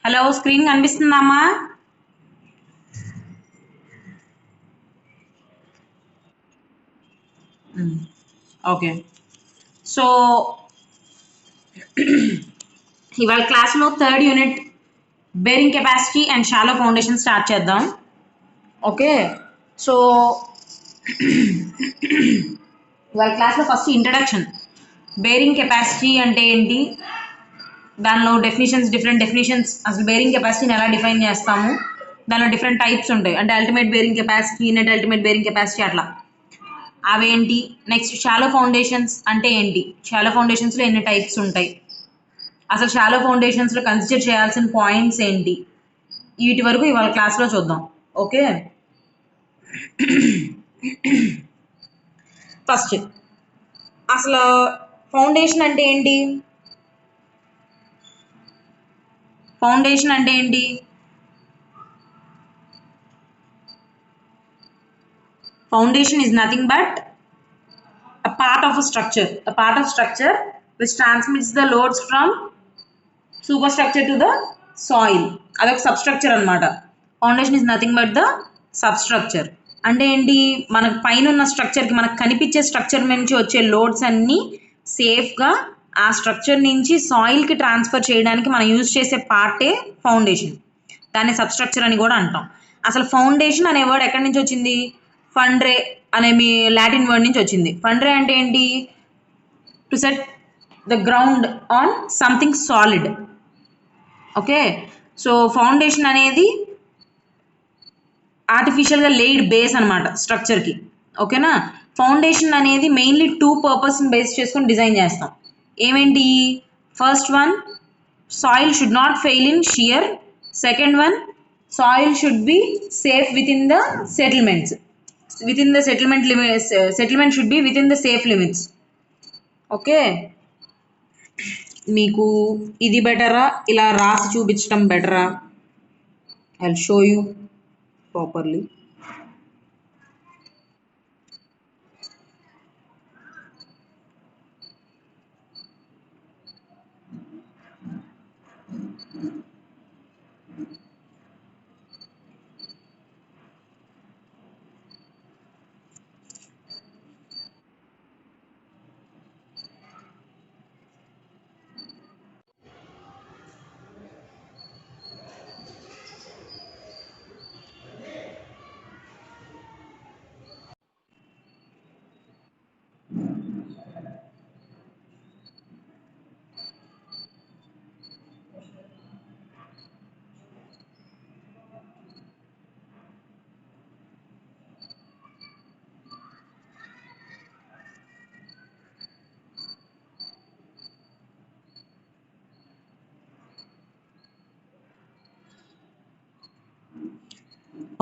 Hello screen కనిపిస్తుందమ్మా? Okay. So ఇవాళ క్లాస్లో third unit bearing capacity and shallow foundation start చేద్దాం. ఓకే. సో ఇవాళ క్లాస్లో ఫస్ట్ ఇంట్రడక్షన్, బేరింగ్ కెపాసిటీ అంటే ఏంటి, దానిలో డిఫరెంట్ డెఫినేషన్స్, అసలు బేరింగ్ కెపాసిటీని ఎలా డిఫైన్ చేస్తాము, దానిలో డిఫరెంట్ టైప్స్ ఉంటాయి, అంటే ultimate bearing capacity, net ultimate bearing capacity, అట్లా అవేంటి. నెక్స్ట్ షాలో ఫౌండేషన్స్ అంటే ఏంటి, షాలో ఫౌండేషన్స్లో ఎన్ని టైప్స్ ఉంటాయి, అసలు షాలో ఫౌండేషన్స్లో కన్సిడర్ చేయాల్సిన పాయింట్స్ ఏంటి, వీటి వరకు ఇవాళ క్లాస్లో చూద్దాం. ఓకే. ఫస్ట్ అసలు ఫౌండేషన్ అంటే ఏంటి, ఫౌండేషన్ అంటే ఏంటి? Foundation is nothing but a part of structure which transmits the loads from superstructure to the soil. అదొక సబ్స్ట్రక్చర్ అనమాట. Foundation is nothing but the substructure. అంటే ఏంటి, మనకు పైన ఉన్న స్ట్రక్చర్కి, మనకు కనిపించే స్ట్రక్చర్ నుంచి వచ్చే లోడ్స్ అన్నీ సేఫ్గా ఆ స్ట్రక్చర్ నుంచి సాయిల్కి ట్రాన్స్ఫర్ చేయడానికి మనం యూజ్ చేసే పార్టే ఫౌండేషన్. దాన్ని సబ్స్ట్రక్చర్ అని కూడా అంటాం. అసలు ఫౌండేషన్ అనే వర్డ్ ఎక్కడి నుంచి వచ్చింది? ఫండ్రే అనే మీ లాటిన్ వర్డ్ నుంచి వచ్చింది. ఫండ్రే అంటే ఏంటి? To set the ground on something solid. Okay. So foundation అనేది ఆర్టిఫిషియల్గా లేడ్ బేస్ అనమాట స్ట్రక్చర్కి. ఓకేనా. ఫౌండేషన్ అనేది మెయిన్లీ టూ పర్పస్ని బేస్ చేసుకొని డిజైన్ చేస్తాం. ఏమేంటి? First one, soil should not fail in shear. Second one, soil should be safe within the settlements. Within the settlement should be within the safe limits. Okay. మీకు ఇది బెటరా, ఇలా రాసి చూపించడం బెటరా? I will show you properly.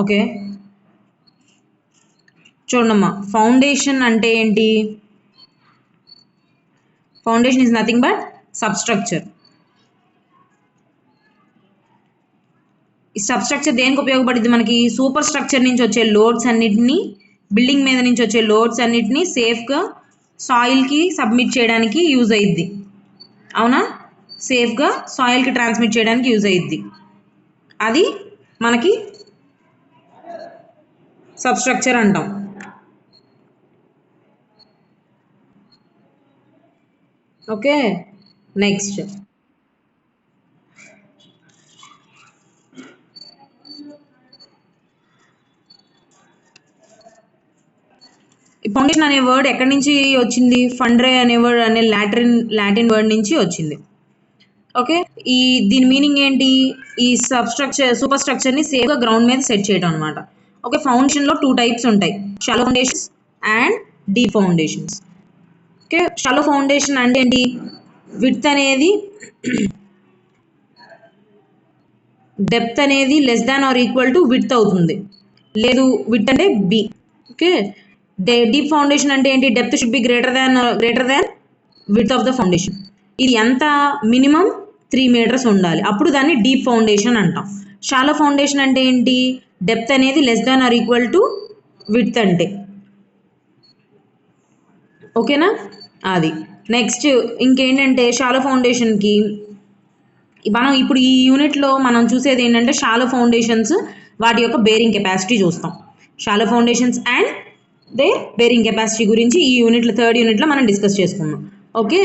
Okay. చూడమ్మా, foundation అంటే ఏంటి? Foundation is nothing but substructure. ఈ సబ్స్ట్రక్చర్ దేనికి ఉపయోగపడుతుంది మనకి? సూపర్ స్ట్రక్చర్ నుంచి వచ్చే లోడ్స్ అన్నిటినీ, బిల్డింగ్ మీద నుంచి వచ్చే లోడ్స్ అన్నిటినీ సేఫ్గా సాయిల్కి సబ్మిట్ చేయడానికి యూజ్ అయ్యిద్ది. అవునా? సేఫ్గా సాయిల్కి ట్రాన్స్మిట్ చేయడానికి యూజ్ అయ్యిద్ది. అది మనకి సబ్స్ట్రక్చర్ అంటాం. ఓకే. నెక్స్ట్, ఫౌండేషన్ అనే వర్డ్ ఎక్కడి నుంచి వచ్చింది? ఫండ్రే అనే వర్డ్ అనే లాటిన్ వర్డ్ నుంచి వచ్చింది. ఓకే. దీని మీనింగ్ ఏంటి? ఈ సూపర్ స్ట్రక్చర్ని సేఫ్గా గ్రౌండ్ మీద సెట్ చేయడం అనమాట. ఓకే. ఫౌండేషన్లో టూ టైప్స్ ఉంటాయి, shallow foundations and deep foundations. Okay. Shallow foundation అంటే ఏంటి? విడ్త్ అనేది డెప్త్ అనేది less than or equal to width అవుతుంది. లేదు, విడ్త్ అంటే బి. ఓకే. డీప్ ఫౌండేషన్ అంటే ఏంటి? Depth should be greater than width of the foundation. ఇది ఎంత? మినిమం 3 meters ఉండాలి, అప్పుడు దాన్ని డీప్ ఫౌండేషన్ అంటాం. షాలో ఫౌండేషన్ అంటే ఏంటి? డెప్త్ అనేది less than or equal to width అంటే. ఓకేనా. అది నెక్స్ట్ ఇంకేంటంటే, షాలో ఫౌండేషన్కి మనం ఇప్పుడు ఈ యూనిట్లో మనం చూసేది ఏంటంటే షాలో ఫౌండేషన్స్, వాటి యొక్క బేరింగ్ కెపాసిటీ చూస్తాం. Shallow foundations and they bearing capacity గురించి ఈ యూనిట్లో, థర్డ్ యూనిట్లో మనం డిస్కస్ చేసుకుందాం. Okay,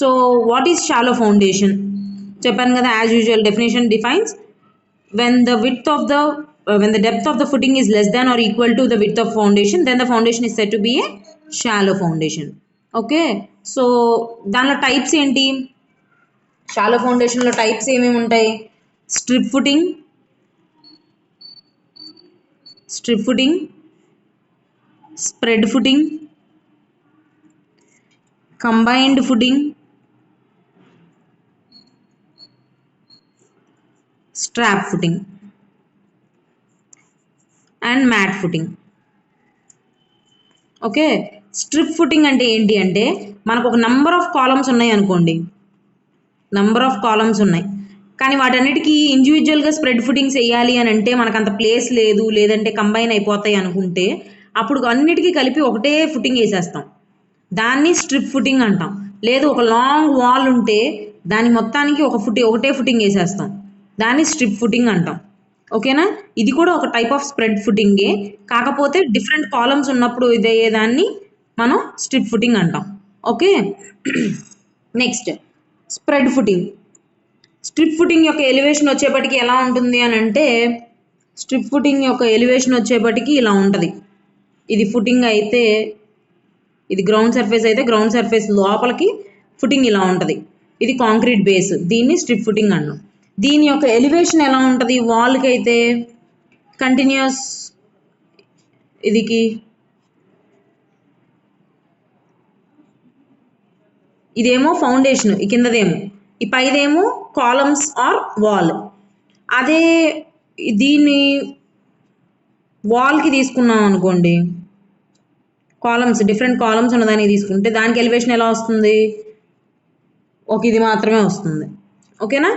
so what is shallow foundation? చెప్పాను కదా, as usual definition defines when the width of the when the depth of the footing is less than or equal to the width of foundation, then the foundation is said to be a shallow foundation. Okay, so దానిలో types ఏంటి? Shallow ఫౌండేషన్లో types ఏమేమి ఉంటాయి? Strip footing, spread footing, combined footing, strap footing and mat footing. Okay, strip footing అంటే ఏంటి అంటే మనకు ఒక నంబర్ ఆఫ్ కాలమ్స్ ఉన్నాయి అనుకోండి, నంబర్ ఆఫ్ కాలమ్స్ ఉన్నాయి, కానీ వాటన్నిటికీ ఇండివిజువల్గా స్ప్రెడ్ ఫుటింగ్స్ వేయాలి అని అంటే మనకు అంత ప్లేస్ లేదు, లేదంటే కంబైన్ అయిపోతాయి అనుకుంటే అప్పుడు అన్నిటికీ కలిపి ఒకటే ఫుటింగ్ వేసేస్తాం, దాన్ని స్ట్రిప్ ఫుటింగ్ అంటాం. లేదు ఒక లాంగ్ వాల్ ఉంటే దాని మొత్తానికి ఒకటే ఫుటింగ్ వేసేస్తాం, దాన్ని స్ట్రిప్ ఫుటింగ్ అంటాం. ఓకేనా, ఇది కూడా ఒక టైప్ ఆఫ్ స్ప్రెడ్ ఫుటింగే, కాకపోతే డిఫరెంట్ కాలమ్స్ ఉన్నప్పుడు ఇదయ్యేదాన్ని మనం స్ట్రిప్ ఫుటింగ్ అంటాం. Okay, next spread footing. Strip footing యొక్క ఎలివేషన్ వచ్చేపటికి ఎలా ఉంటుంది అని అంటే, స్ట్రిప్ ఫుటింగ్ యొక్క ఎలివేషన్ వచ్చేపటికి ఇలా ఉంటుంది. ఇది ఫుటింగ్ అయితే, ఇది గ్రౌండ్ సర్ఫేస్ అయితే గ్రౌండ్ సర్ఫేస్ లోపలికి ఫుటింగ్ ఇలా ఉంటుంది. ఇది కాంక్రీట్ బేస్, దీన్ని స్ట్రిప్ ఫుటింగ్ అన్నాం. దీని యొక్క ఎలివేషన్ ఎలా ఉంటుంది? వాల్కి అయితే కంటిన్యూస్, ఇదేమో ఫౌండేషన్, ఈ కిందదేమో, ఈ పైదేమో కాలమ్స్ ఆర్ వాల్. అదే దీన్ని వాల్కి తీసుకున్నాం అనుకోండి, కాలమ్స్, డిఫరెంట్ కాలమ్స్ ఉన్నదానికి తీసుకుంటే దానికి ఎలివేషన్ ఎలా వస్తుంది? ఇది మాత్రమే వస్తుంది. ఓకేనా,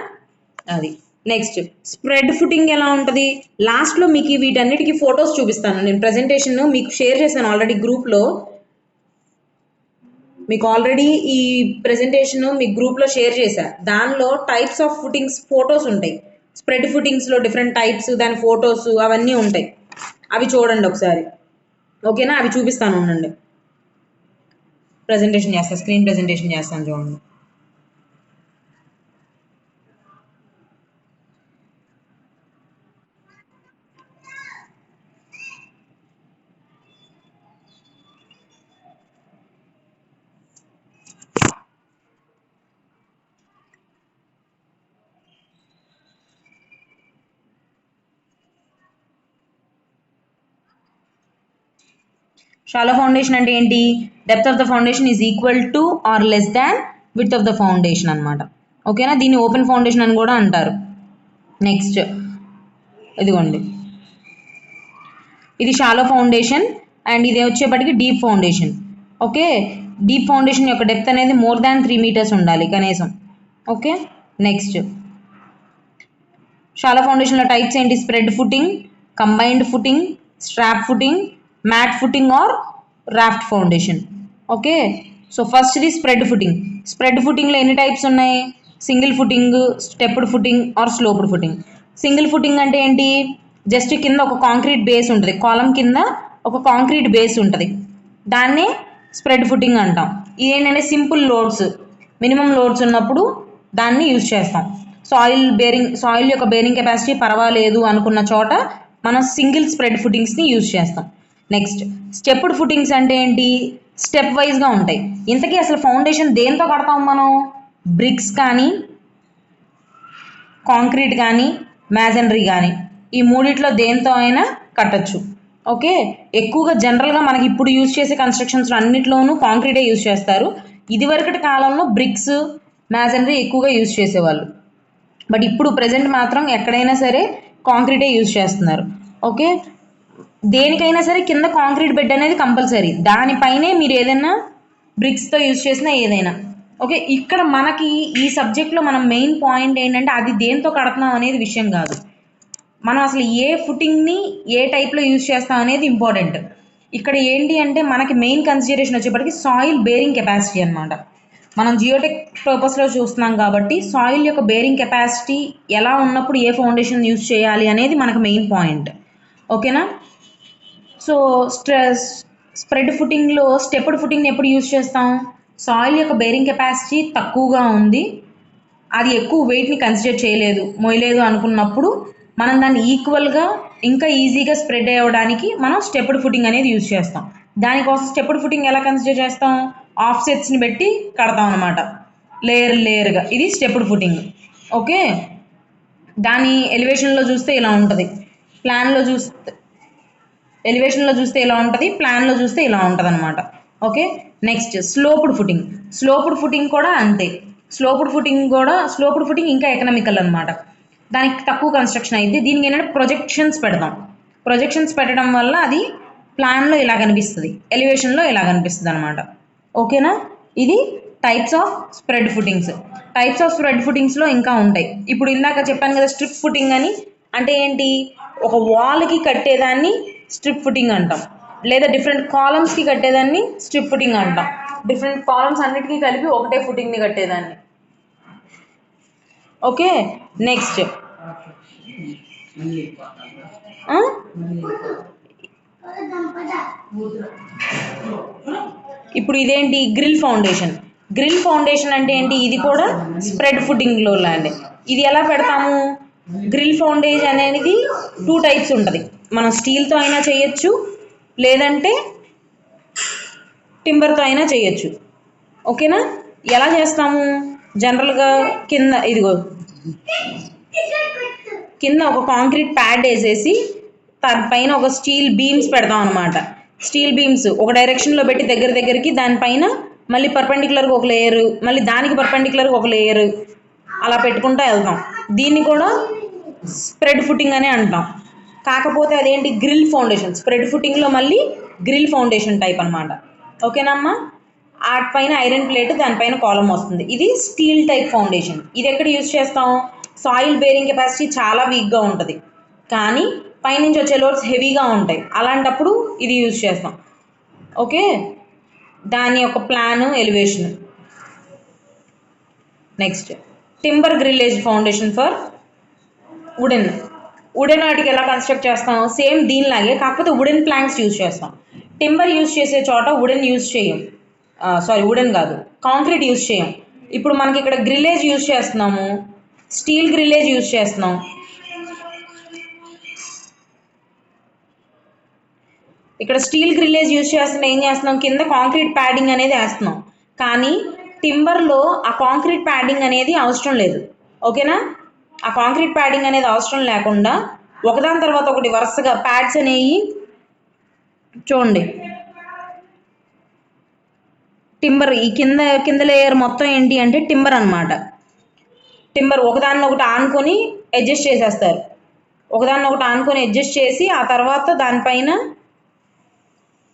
అది. నెక్స్ట్ స్ప్రెడ్ ఫుటింగ్ ఎలా ఉంటుంది? లాస్ట్లో మీకు వీటన్నిటికీ ఫొటోస్ చూపిస్తాను. నేను ప్రజెంటేషన్ మీకు షేర్ చేశాను ఆల్రెడీ గ్రూప్లో, మీకు ఆల్రెడీ ఈ ప్రెజెంటేషన్ మీ గ్రూప్లో షేర్ చేశా. దానిలో టైప్స్ ఆఫ్ ఫుటింగ్స్ ఫొటోస్ ఉంటాయి. స్ప్రెడ్ ఫుటింగ్స్లో డిఫరెంట్ టైప్స్, దాని ఫొటోస్ అవన్నీ ఉంటాయి, అవి చూడండి ఒకసారి. ఓకేనా, అవి చూపిస్తాను, ఉండండి, ప్రజెంటేషన్ చేస్తాను, స్క్రీన్ ప్రజెంటేషన్ చేస్తాను, చూడండి. షాలో ఫౌండేషన్ అంటే ఏంటి? Depth of the foundation is equal to or less than width of the foundation అనమాట. ఓకేనా, దీన్ని ఓపెన్ ఫౌండేషన్ అని కూడా అంటారు. నెక్స్ట్ ఇదిగోండి, ఇది షాలో ఫౌండేషన్ అండ్ ఇది వచ్చేప్పటికి deep foundation. Okay, deep foundation యొక్క డెప్త్ అనేది మోర్ దాన్ 3 meters ఉండాలి కనీసం. ఓకే, నెక్స్ట్ షాలో ఫౌండేషన్లో టైప్స్ ఏంటి? Spread footing, combined footing, strap footing, mat footing or raft foundation. Okay, so first ఇది స్ప్రెడ్ ఫుటింగ్. స్ప్రెడ్ ఫుటింగ్లో ఎన్ని టైప్స్ ఉన్నాయి? Single footing, stepped footing or sloped footing. Single footing అంటే ఏంటి? Just కింద ఒక కాంక్రీట్ బేస్ ఉంటుంది, కాలం కింద ఒక కాంక్రీట్ బేస్ ఉంటుంది, దాన్నే స్ప్రెడ్ ఫుటింగ్ అంటాం. ఇదేంటంటే సింపుల్ లోడ్స్, మినిమం లోడ్స్ ఉన్నప్పుడు దాన్ని యూజ్ చేస్తాం. సాయిల్ యొక్క బేరింగ్ కెపాసిటీ పర్వాలేదు అనుకున్న చోట మనం సింగిల్ స్ప్రెడ్ ఫుటింగ్స్ని యూజ్ చేస్తాం. నెక్స్ట్ స్టెప్డ్ ఫుటింగ్స్ అంటే ఏంటి? స్టెప్ వైజ్గా ఉంటాయి. ఇంతకీ అసలు ఫౌండేషన్ దేంతో కడతాం మనం? బ్రిక్స్ కానీ, కాంక్రీట్ కానీ, మ్యాజనరీ కానీ, ఈ మూడిట్లో దేంతో అయినా కట్టచ్చు. ఓకే, ఎక్కువగా జనరల్గా మనకి ఇప్పుడు యూజ్ చేసే కన్స్ట్రక్షన్స్ అన్నిట్లోనూ కాంక్రీటే యూజ్ చేస్తారు. ఇదివరకటి కాలంలో బ్రిక్స్, మ్యాజనరీ ఎక్కువగా యూజ్ చేసేవాళ్ళు, బట్ ఇప్పుడు ప్రజెంట్ మాత్రం ఎక్కడైనా సరే కాంక్రీటే యూజ్ చేస్తున్నారు. ఓకే, దేనికైనా సరే కింద కాంక్రీట్ బెడ్ అనేది కంపల్సరీ, దానిపైనే మీరు ఏదైనా బ్రిక్స్తో యూజ్ చేసినా ఏదైనా. ఓకే, ఇక్కడ మనకి ఈ సబ్జెక్ట్లో మనం మెయిన్ పాయింట్ ఏంటంటే అది దేంతో కడుతున్నాం అనేది విషయం కాదు, మనం అసలు ఏ ఫుటింగ్ని ఏ టైప్లో యూజ్ చేస్తాం అనేది ఇంపార్టెంట్. ఇక్కడ ఏంటి అంటే మనకి మెయిన్ కన్సిడరేషన్ వచ్చేప్పటికి సాయిల్ బేరింగ్ కెపాసిటీ అనమాట. మనం జియోటెక్ పర్పస్లో చూస్తున్నాం కాబట్టి సాయిల్ యొక్క బేరింగ్ కెపాసిటీ ఎలా ఉన్నప్పుడు ఏ ఫౌండేషన్ యూజ్ చేయాలి అనేది మనకు మెయిన్ పాయింట్. ఓకేనా. సో స్ప్రెడ్ ఫుటింగ్లో స్టెప్డ్ ఫుటింగ్ని ఎప్పుడు యూజ్ చేస్తాం? సాయిల్ యొక్క బేరింగ్ కెపాసిటీ తక్కువగా ఉంది, అది ఎక్కువ వెయిట్ని కన్సిడర్ చేయలేదు, మోయలేదు అనుకున్నప్పుడు మనం దాన్ని ఈక్వల్గా ఇంకా ఈజీగా స్ప్రెడ్ అవ్వడానికి మనం స్టెప్డ్ ఫుటింగ్ అనేది యూజ్ చేస్తాం. దానికోసం స్టెప్డ్ ఫుటింగ్ ఎలా కన్సిడర్ చేస్తాం? ఆఫ్ సెట్స్ని పెట్టి కడతాం అనమాట, లేయర్గా. ఇది స్టెప్డ్ ఫుటింగ్. ఓకే. దాని ఎలివేషన్లో చూస్తే ఇలా ఉంటుంది, ప్లాన్లో చూస్తే ఇలా ఉంటుంది, ప్లాన్లో చూస్తే ఇలా ఉంటుంది అనమాట. Okay. Next sloped footing. Sloped footing కూడా అంతే. స్లోప్డ్ ఫుటింగ్ ఇంకా ఎకనామికల్ అనమాట, దానికి తక్కువ కన్స్ట్రక్షన్ అయింది. దీనికి ఏంటంటే ప్రొజెక్షన్స్ పెట్టడం వల్ల అది ప్లాన్లో ఇలా కనిపిస్తుంది, ఎలివేషన్లో ఇలా కనిపిస్తుంది అనమాట. ఓకేనా. ఇది టైప్స్ ఆఫ్ స్ప్రెడ్ ఫుటింగ్స్లో ఇంకా ఉంటాయి. ఇప్పుడు ఇందాక చెప్పాను కదా స్ట్రిప్ ఫుటింగ్ అని. అంటే ఏంటి? ఒక వాల్కి కట్టేదాన్ని స్ట్రిప్ ఫుటింగ్ అంటాం, లేదా డిఫరెంట్ కాలమ్స్కి కట్టేదాన్ని స్ట్రిప్ ఫుటింగ్ అంటాం. డిఫరెంట్ కాలమ్స్ అన్నిటికీ కలిపి ఒకటే ఫుటింగ్ని కట్టేదాన్ని. ఓకే. నెక్స్ట్ ఇప్పుడు ఇదేంటి? గ్రిల్ ఫౌండేషన్ అంటే ఏంటి? ఇది కూడా స్ప్రెడ్ ఫుటింగ్లో లాంటి. ఇది ఎలా పెడతాము? గ్రిల్ ఫౌండేషన్ అనేది 2 టైప్స్ ఉంటుంది. మనం స్టీల్తో అయినా చేయొచ్చు, లేదంటే టింబర్తో అయినా చేయొచ్చు. ఓకేనా. ఎలా చేస్తాము? జనరల్గా కింద ఒక కాంక్రీట్ ప్యాడ్ వేసేసి దానిపైన ఒక స్టీల్ బీమ్స్ పెడతాం అనమాట. స్టీల్ బీమ్స్ ఒక డైరెక్షన్లో పెట్టి దగ్గరికి దానిపైన మళ్ళీ పర్పెండిక్యులర్గా ఒక లేయరు, మళ్ళీ దానికి పర్పెండిక్యులర్గా ఒక లేయరు, అలా పెట్టుకుంటూ వెళ్తాం. దీన్ని కూడా స్ప్రెడ్ ఫుటింగ్ అనే అంటాం. కాకపోతే అదేంటి? Grill foundation. స్ప్రెడ్ ఫుటింగ్లో మళ్ళీ గ్రిల్ ఫౌండేషన్ టైప్ అనమాట. ఓకేనమ్మా. వాటిపైన ఐరన్ ప్లేట్, దానిపైన కాలం వస్తుంది. ఇది స్టీల్ టైప్ ఫౌండేషన్. ఇది ఎక్కడ యూజ్ చేస్తాం? సాయిల్ బేరింగ్ కెపాసిటీ చాలా వీక్గా ఉంటుంది, కానీ పైనుంచి వచ్చే లోడ్స్ హెవీగా ఉంటాయి, అలాంటప్పుడు ఇది యూజ్ చేస్తాం. ఓకే. దాని యొక్క plan, elevation. Next timber grillage foundation for wooden వాటికి ఎలా కన్స్ట్రక్ట్ చేస్తాం? సేమ్ దీనిలాగే, కాకపోతే వుడెన్ ప్లాంక్స్ యూజ్ చేస్తాం. టింబర్ యూజ్ చేసే చోట వుడెన్ యూజ్ చేయం. వుడెన్ కాదు, కాంక్రీట్ యూజ్ చేయం. ఇప్పుడు మనకి ఇక్కడ గ్రిల్లేజ్ యూజ్ చేస్తున్నాము, స్టీల్ గ్రిల్లేజ్ యూజ్ చేస్తున్నాం. ఇక్కడ స్టీల్ గ్రిల్లేజ్ యూజ్ చేస్తున్నా ఏం చేస్తున్నాం? కింద కాంక్రీట్ ప్యాడింగ్ అనేది వేస్తున్నాం. కానీ టింబర్లో ఆ కాంక్రీట్ ప్యాడింగ్ అనేది అవసరం లేదు. ఓకేనా. ఆ కాంక్రీట్ ప్యాడింగ్ అనేది అవసరం లేకుండా ఒకదాని తర్వాత ఒకటి వరుసగా ప్యాడ్స్ అనేవి చూడండి. టింబర్ ఈ కింద లేయర్ మొత్తం ఏంటి అంటే టింబర్ అనమాట. టింబర్ ఒకదాన్ని ఒకటి ఆనుకొని అడ్జస్ట్ చేసేస్తారు, అడ్జస్ట్ చేసి ఆ తర్వాత దానిపైన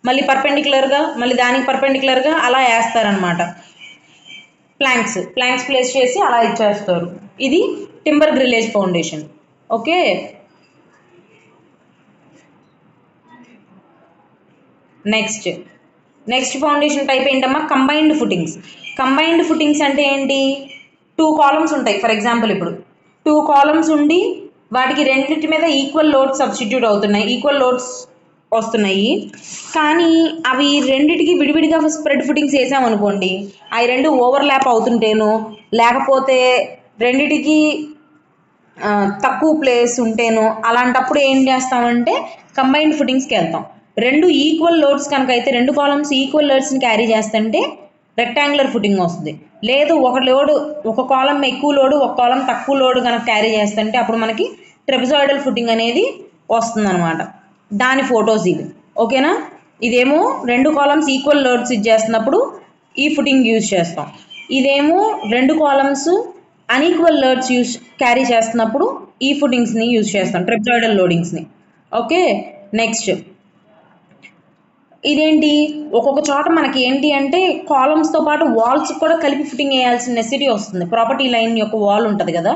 మళ్ళీ పర్పెండిక్యులర్గా, మళ్ళీ దానికి పర్పెండిక్యులర్గా అలా వేస్తారనమాట. ప్లాంక్స్ ప్లేస్ చేసి అలా ఇచ్చేస్తారు. ఇది timber grillage foundation. Okay. Next foundation type ఏంటమ్మా? కంబైన్డ్ ఫుటింగ్స్ అంటే ఏంటి? 2 కాలమ్స్ ఉంటాయి. ఫర్ ఎగ్జాంపుల్ ఇప్పుడు 2 కాలమ్స్ ఉండి వాటికి రెండింటి మీద ఈక్వల్ లోడ్స్ సబ్స్టిట్యూట్ అవుతున్నాయి, ఈక్వల్ లోడ్స్ వస్తున్నాయి. కానీ అవి రెండిటికి విడివిడిగా స్ప్రెడ్ ఫుటింగ్స్ వేసామనుకోండి, అవి రెండు ఓవర్లాప్ అవుతుంటేనో, లేకపోతే రెండిటికి తక్కువ ప్లేస్ ఉంటేనో, అలాంటప్పుడు ఏం చేస్తామంటే కంబైన్డ్ ఫుటింగ్స్కి వెళ్తాం. 2 ఈక్వల్ లోడ్స్ కనుక అయితే, 2 కాలమ్స్ ఈక్వల్ లోడ్స్ని క్యారీ చేస్తుంటే రెక్టాంగులర్ ఫుటింగ్ వస్తుంది. లేదు ఒక కాలం ఎక్కువ లోడు, ఒక కాలం తక్కువ లోడు కనుక క్యారీ చేస్తుంటే అప్పుడు మనకి ట్రెపెజాయిడల్ ఫుటింగ్ అనేది వస్తుందన్నమాట. దాని ఫొటోస్ ఇవి. ఓకేనా. ఇదేమో 2 కాలమ్స్ ఈక్వల్ లోడ్స్ ఇచ్చేస్తున్నప్పుడు ఈ ఫుటింగ్ యూజ్ చేస్తాం. ఇదేమో 2 కాలమ్స్ అన్ఈక్వల్ లోడ్స్ క్యారీ చేస్తున్నప్పుడు ఈ ఫుటింగ్స్ని యూజ్ చేస్తాం, ట్రెపెజాయిడల్ లోడింగ్స్ని. ఓకే. నెక్స్ట్ ఇదేంటి? ఒక్కొక్క చోట మనకి ఏంటి అంటే కాలమ్స్తో పాటు వాల్స్ కూడా కలిపి ఫుటింగ్ వేయాల్సిన నెసిటీ వస్తుంది. ప్రాపర్టీ లైన్ యొక్క వాల్ ఉంటుంది కదా,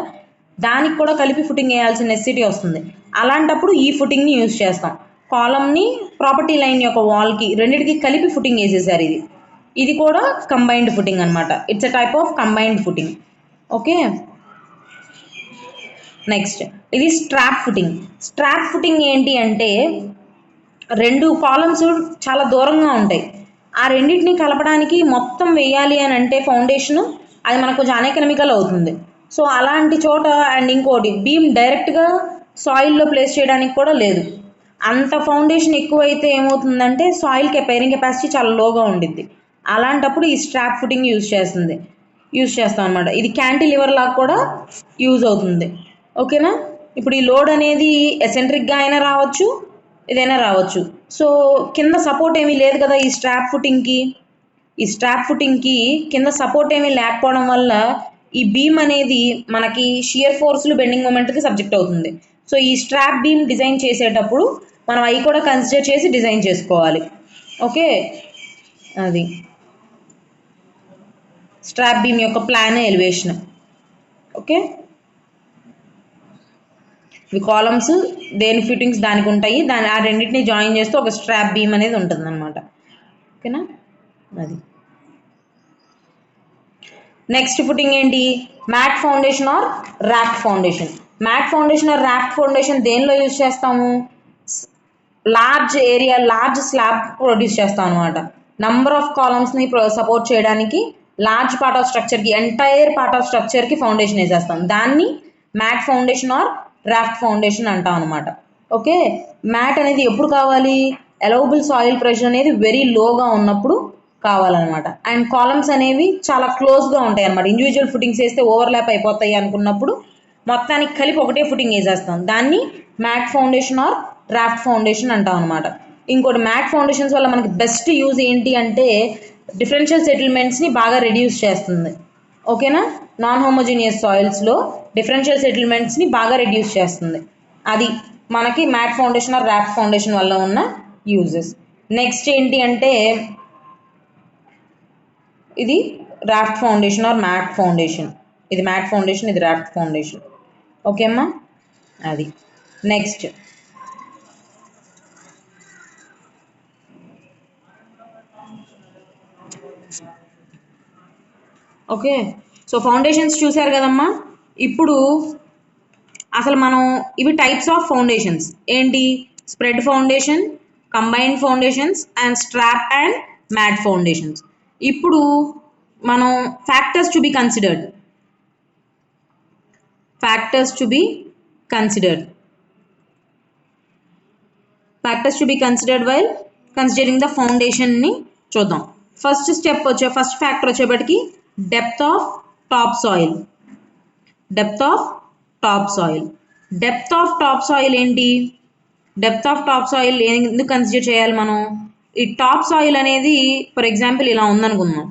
దానికి కూడా కలిపి ఫుటింగ్ వేయాల్సిన నెసిటీ వస్తుంది. అలాంటప్పుడు ఈ ఫుటింగ్ని యూజ్ చేస్తాం. కాలమ్ని ప్రాపర్టీ లైన్ యొక్క వాల్కి రెండింటికి కలిపి ఫుటింగ్ వేసేసారు ఇది. ఇది కూడా కంబైన్డ్ ఫుటింగ్ అనమాట. It's a type of combined footing. Okay, next ఇది స్ట్రాప్ ఫుటింగ్. స్ట్రాప్ ఫుటింగ్ ఏంటి అంటే రెండు కాలమ్స్ చాలా దూరంగా ఉంటాయి, ఆ రెండింటిని కలపడానికి మొత్తం వేయాలి అని అంటే ఫౌండేషన్ అది మనకు కొంచెం అనెకనమికల్ అవుతుంది. సో అలాంటి చోట అండ్ ఇంకోటి బీమ్ డైరెక్ట్గా సాయిల్లో ప్లేస్ చేయడానికి కూడా లేదు. అంత ఫౌండేషన్ ఎక్కువైతే ఏమవుతుందంటే సాయిల్ పేరింగ్ కెపాసిటీ చాలా లోగా ఉండిద్ది. అలాంటప్పుడు ఈ స్ట్రాప్ ఫుటింగ్ యూజ్ చేస్తాం అనమాట. ఇది క్యాంటిలివర్ లాగా కూడా యూజ్ అవుతుంది. ఓకేనా, ఇప్పుడు ఈ లోడ్ అనేది ఎసెంట్రిక్గా అయినా రావచ్చు, ఇదైనా రావచ్చు. సో కింద సపోర్ట్ ఏమీ లేదు కదా ఈ స్ట్రాప్ ఫుటింగ్కి కింద సపోర్ట్ ఏమీ లేకపోవడం వల్ల ఈ బీమ్ అనేది మనకి షియర్ ఫోర్స్లు బెండింగ్ మూమెంట్కి సబ్జెక్ట్ అవుతుంది. సో ఈ స్ట్రాప్ బీమ్ డిజైన్ చేసేటప్పుడు మనం అవి కూడా కన్సిడర్ చేసి డిజైన్ చేసుకోవాలి. ఓకే, అది స్ట్రాప్ బీమ్ యొక్క ప్లాన్ ఎలివేషన్. ఓకే, ఇవి కాలమ్స్ దేని ఫిట్టింగ్స్ దానికి ఉంటాయి, ఆ రెండింటిని జాయిన్ చేస్తూ ఒక స్ట్రాప్ బీమ్ అనేది ఉంటుంది అనమాట. ఓకేనా, అది నెక్స్ట్ ఫుటింగ్ ఏంటి, mat foundation or raft foundation. Mat foundation or raft foundation దేనిలో యూజ్ చేస్తాము, లార్జ్ స్లాబ్ ప్రొడ్యూస్ చేస్తాం అనమాట. నంబర్ ఆఫ్ కాలమ్స్ని సపోర్ట్ చేయడానికి లార్జ్ పార్ట్ ఆఫ్ స్ట్రక్చర్కి, ఎంటైర్ పార్ట్ ఆఫ్ స్ట్రక్చర్కి ఫౌండేషన్ వేసేస్తాం. దాన్ని mat foundation or raft foundation అంటాం అనమాట. ఓకే, మ్యాట్ అనేది ఎప్పుడు కావాలి, అలౌబుల్ సాయిల్ ప్రెషర్ అనేది వెరీ లోగా ఉన్నప్పుడు కావాలన్నమాట. అండ్ కాలమ్స్ అనేవి చాలా క్లోజ్గా ఉంటాయి అనమాట. ఇండివిజువల్ ఫుటింగ్స్ వేస్తే ఓవర్లాప్ అయిపోతాయి అనుకున్నప్పుడు మొత్తానికి కలిపి ఒకటే ఫుటింగ్ వేసేస్తాం. దాన్ని mat foundation or raft foundation అంటాం అనమాట. ఇంకోటి మ్యాట్ ఫౌండేషన్స్ వల్ల మనకి బెస్ట్ యూజ్ ఏంటి అంటే డిఫరెన్షియల్ సెటిల్మెంట్స్ని బాగా రెడ్యూస్ చేస్తుంది. ఓకేనా, నాన్ హోమోజీనియస్ సాయిల్స్లో డిఫరెన్షియల్ సెటిల్మెంట్స్ని బాగా రెడ్యూస్ చేస్తుంది. అది మనకి mat foundation or raft foundation వల్ల ఉన్న యూజెస్. నెక్స్ట్ ఏంటి అంటే ఇది raft foundation or mat foundation. ఇది మ్యాట్ ఫౌండేషన్, ఇది రాఫ్ట్ ఫౌండేషన్. ఓకే అమ్మా, అది నెక్స్ట్ ఓకే. సో ఫౌండేషన్స్ చూసారు కదమ్మా. ఇప్పుడు అసలు మనం ఇవి టైప్స్ ఆఫ్ ఫౌండేషన్స్ ఏంటి, spread foundation, combined foundations and strap and mat foundations. ఇప్పుడు మనం factors to be considered while considering the ఫౌండేషన్ని చూద్దాం. ఫస్ట్ ఫ్యాక్టర్ వచ్చేప్పటికి depth of top soil. Depth of top soil ఏంటి, డెప్త్ ఆఫ్ టాప్ సాయిల్ ఎందుకు consider చేయాలి మనం, ఈ టాప్ సాయిల్ అనేది ఫర్ ఎగ్జాంపుల్ ఇలా ఉందనుకుందాం.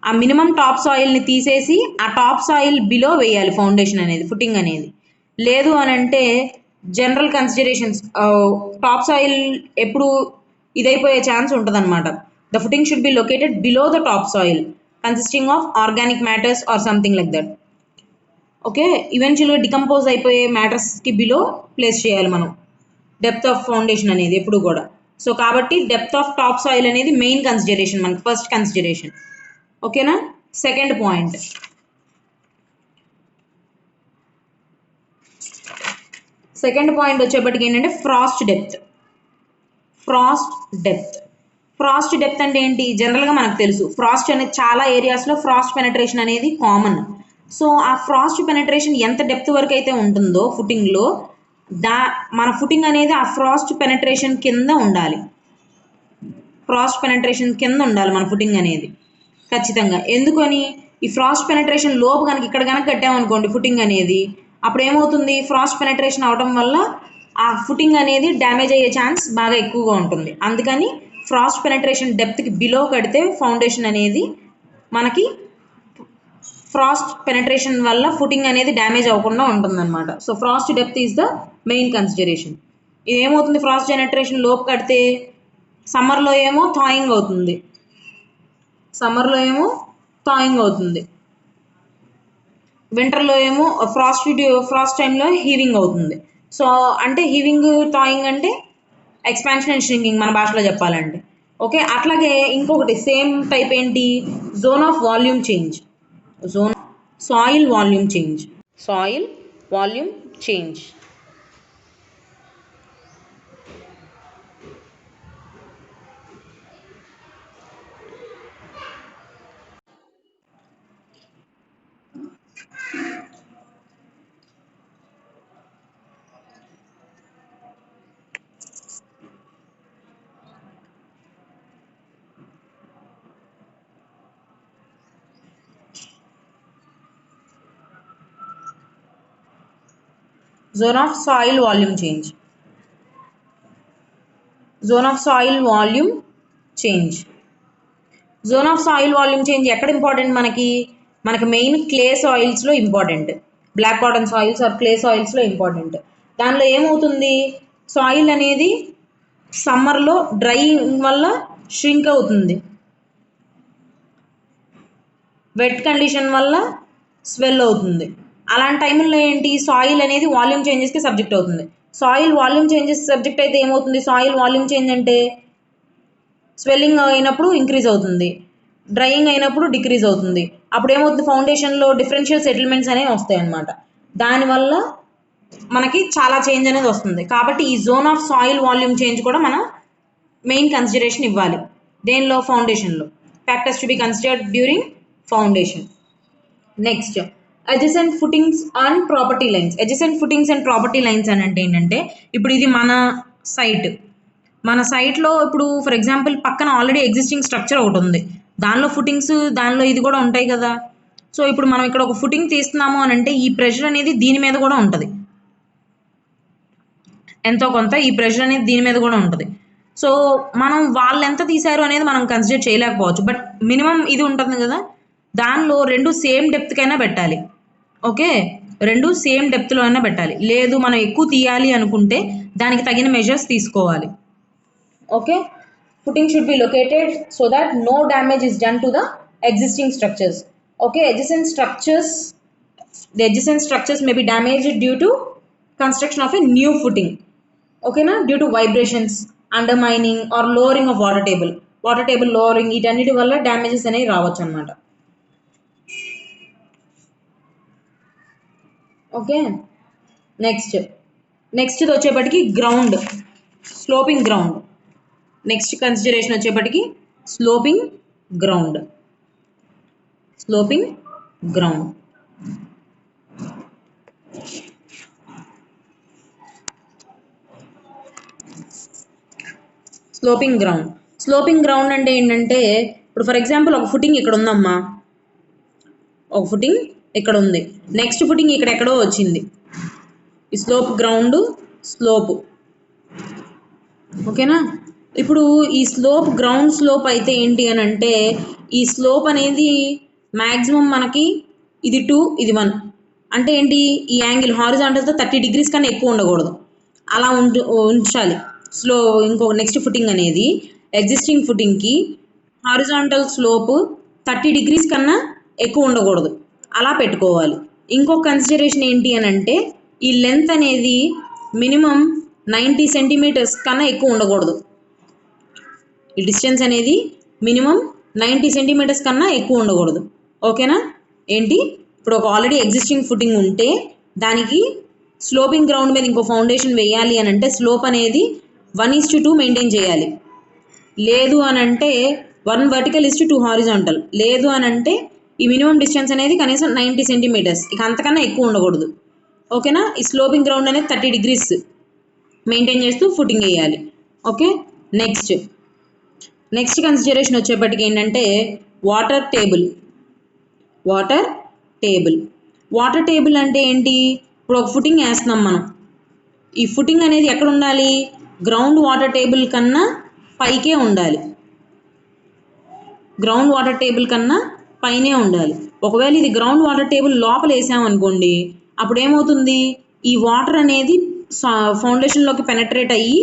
ఆ మినిమం టాప్ సాయిల్ని తీసేసి ఆ టాప్ సాయిల్ బిలో వేయాలి ఫౌండేషన్ అనేది, ఫుటింగ్ అనేది. లేదు అని అంటే జనరల్ కన్సిడరేషన్స్, టాప్ సాయిల్ ఎప్పుడు ఇదైపోయే ఛాన్స్ ఉంటుంది అనమాట. The footing should be located below the top soil consisting of organic matters or something like that. Okay, ఈవెన్చువల్గా డికంపోజ్ అయిపోయే మ్యాటర్స్కి బిలో ప్లేస్ చేయాలి మనం డెప్త్ ఆఫ్ ఫౌండేషన్ అనేది ఎప్పుడు కూడా. సో కాబట్టి డెప్త్ ఆఫ్ టాప్ సాయిల్ అనేది మెయిన్ కన్సిడరేషన్, మనకి ఫస్ట్ కన్సిడరేషన్. ఓకేనా, సెకండ్ పాయింట్ వచ్చేప్పటికి ఏంటంటే ఫ్రాస్ట్ డెప్త్ అంటే ఏంటి, జనరల్గా మనకు తెలుసు ఫ్రాస్ట్ అనేది చాలా ఏరియాస్లో ఫ్రాస్ట్ పెనట్రేషన్ అనేది కామన్. సో ఆ ఫ్రాస్ట్ పెనట్రేషన్ ఎంత డెప్త్ వరకు అయితే ఉంటుందో ఫుటింగ్లో, మన ఫుటింగ్ అనేది ఆ ఫ్రాస్ట్ పెనట్రేషన్ కింద ఉండాలి. మన ఫుటింగ్ అనేది ఖచ్చితంగా. ఎందుకని, ఈ ఫ్రాస్ట్ పెనట్రేషన్ లోపు కనుక ఇక్కడ కనుక కట్టామనుకోండి ఫుటింగ్ అనేది, అప్పుడు ఏమవుతుంది, ఫ్రాస్ట్ పెనట్రేషన్ అవడం వల్ల ఆ ఫుటింగ్ అనేది డ్యామేజ్ అయ్యే ఛాన్స్ బాగా ఎక్కువగా ఉంటుంది. అందుకని ఫ్రాస్ట్ పెనట్రేషన్ డెప్త్కి బిలో కడితే ఫౌండేషన్ అనేది మనకి ఫ్రాస్ట్ పెనట్రేషన్ వల్ల ఫుటింగ్ అనేది డ్యామేజ్ అవ్వకుండా ఉంటుందన్నమాట. So Frost depth is the main consideration. ఇది ఏమవుతుంది, ఫ్రాస్ట్ పెనట్రేషన్ లోపు కడితే సమ్మర్లో ఏమో థాయింగ్ అవుతుంది, వింటర్లో ఏమో ఫ్రాస్ట్ టైంలో హీవింగ్ అవుతుంది. సో అంటే హీవింగ్ థాయింగ్ అంటే ఎక్స్పాన్షన్ అండ్ ష్రింకింగ్ మన భాషలో చెప్పాలంటే. ఓకే, అట్లాగే ఇంకొకటి సేమ్ టైప్ ఏంటి, zone of volume change. Zone soil volume change. Soil volume change. Zone of soil volume change. Zone of soil volume change. Zone of soil volume change ఎక్కడ important మనకి main clay సాయిల్స్లో important. Black cotton soils or clay సాయిల్స్లో important. దానిలో ఏమవుతుంది, soil అనేది సమ్మర్లో drying వల్ల shrink అవుతుంది, వెట్ కండిషన్ వల్ల స్వెల్ అవుతుంది. అలాంటి టైంలో ఏంటి, సాయిల్ అనేది వాల్యూమ్ చేంజెస్కి సబ్జెక్ట్ అవుతుంది. సాయిల్ వాల్యూమ్ చేంజెస్ సబ్జెక్ట్ అయితే ఏమవుతుంది, సాయిల్ వాల్యూమ్ చేంజ్ అంటే స్వెల్లింగ్ అయినప్పుడు ఇంక్రీజ్ అవుతుంది, డ్రైయింగ్ అయినప్పుడు డిక్రీజ్ అవుతుంది. అప్పుడు ఏమవుతుంది, ఫౌండేషన్లో డిఫరెన్షియల్ సెటిల్మెంట్స్ అనేవి వస్తాయి అన్నమాట. దానివల్ల మనకి చాలా చేంజ్ అనేది వస్తుంది. కాబట్టి ఈ zone of soil volume change కూడా మనం మెయిన్ కన్సిడరేషన్ ఇవ్వాలి దేనిలో, ఫౌండేషన్లో. Factors to be considered during foundation. Next, adjacent footings and property lines. Adjacent footings and property lines అని అంటే ఏంటంటే, ఇప్పుడు ఇది మన సైట్లో ఇప్పుడు ఫర్ ఎగ్జాంపుల్ పక్కన ఆల్రెడీ ఎగ్జిస్టింగ్ స్ట్రక్చర్ ఒకటి ఉంది, దానిలో ఫుటింగ్స్ దానిలో ఇది కూడా ఉంటాయి కదా. సో ఇప్పుడు మనం ఇక్కడ ఒక ఫుటింగ్ తీస్తున్నాము అని అంటే ఈ ప్రెషర్ అనేది దీని మీద కూడా ఉంటుంది, ఎంతో కొంత ఈ ప్రెషర్ అనేది దీని మీద కూడా ఉంటుంది. సో మనం వాళ్ళు ఎంత తీశారు అనేది మనం కన్సిడర్ చేయలేకపోవచ్చు, బట్ మినిమం ఇది ఉంటుంది కదా, దానిలో రెండు సేమ్ డెప్త్కైనా పెట్టాలి. ఓకే, రెండు సేమ్ డెప్త్లో అయినా పెట్టాలి. లేదు మనం ఎక్కువ తీయాలి అనుకుంటే దానికి తగిన మెజర్స్ తీసుకోవాలి. Okay, footing should be located so that no damage is done to the existing structures. Okay, the adjacent structures may be damaged due to construction of a new footing. Okay na, due to vibrations, undermining or lowering of water table lowering, వీటన్నిటి వల్ల damages అనేవి రావచ్చు అన్నమాట. Okay, next వచ్చేప్పటికి ground, sloping ground. Next consideration వచ్చేప్పటికి sloping ground. Sloping ground sloping ground అంటే ఏంటంటే, ఇప్పుడు ఫర్ ఎగ్జాంపుల్ ఒక ఫుటింగ్ ఇక్కడ ఉందమ్మా, ఒక ఫుటింగ్ ఇక్కడ ఉంది, నెక్స్ట్ ఫుటింగ్ ఇక్కడ ఎక్కడో వచ్చింది, ఈ స్లోప్ గ్రౌండ్ స్లోప్. ఓకేనా, ఇప్పుడు ఈ స్లోప్ గ్రౌండ్ స్లోప్ అయితే ఏంటి అని అంటే, ఈ స్లోప్ అనేది మ్యాక్సిమం మనకి ఇది 2 ఇది 1 అంటే ఏంటి, ఈ యాంగిల్ హారిజాంటల్తో 30 degrees కన్నా ఎక్కువ ఉండకూడదు, అలా ఉంచాలి. ఇంకో నెక్స్ట్ ఫుటింగ్ అనేది ఎగ్జిస్టింగ్ ఫుటింగ్కి హారిజాంటల్ స్లోప్ 30 degrees కన్నా ఎక్కువ ఉండకూడదు, అలా పెట్టుకోవాలి. ఇంకో కన్సిడరేషన్ ఏంటి అని అంటే, ఈ లెంత్ అనేది మినిమం 90 centimeters కన్నా ఎక్కువ ఉండకూడదు. ఈ డిస్టెన్స్ అనేది మినిమం 90 centimeters కన్నా ఎక్కువ ఉండకూడదు. ఓకేనా, ఏంటి ఇప్పుడు ఒక ఆల్రెడీ ఎగ్జిస్టింగ్ ఫుటింగ్ ఉంటే దానికి స్లోపింగ్ గ్రౌండ్ మీద ఇంకో ఫౌండేషన్ వేయాలి అని అంటే స్లోప్ అనేది 1:2 మెయింటైన్ చేయాలి. లేదు అని అంటే 1 vertical is to 2 horizontal. లేదు అని అంటే ఈ మినిమం డిస్టెన్స్ అనేది కనీసం 90 centimeters, ఇక అంతకన్నా ఎక్కువ ఉండకూడదు. ఓకేనా, ఈ స్లోపింగ్ గ్రౌండ్ అనేది 30 degrees మెయింటైన్ చేస్తూ ఫుటింగ్ వేయాలి. ఓకే, నెక్స్ట్ కన్సిడరేషన్ వచ్చేప్పటికి ఏంటంటే వాటర్ టేబుల్ అంటే ఏంటి, ఇప్పుడు ఒక ఫుటింగ్ వేస్తున్నాం మనం, ఈ ఫుటింగ్ అనేది ఎక్కడ ఉండాలి, గ్రౌండ్ వాటర్ టేబుల్ కన్నా పైకే ఉండాలి, గ్రౌండ్ వాటర్ టేబుల్ కన్నా పైనే ఉండాలి. ఒకవేళ ఇది గ్రౌండ్ వాటర్ టేబుల్ లోపల వేసామనుకోండి, అప్పుడు ఏమవుతుంది, ఈ వాటర్ అనేది ఫౌండేషన్లోకి పెనట్రేట్ అయ్యి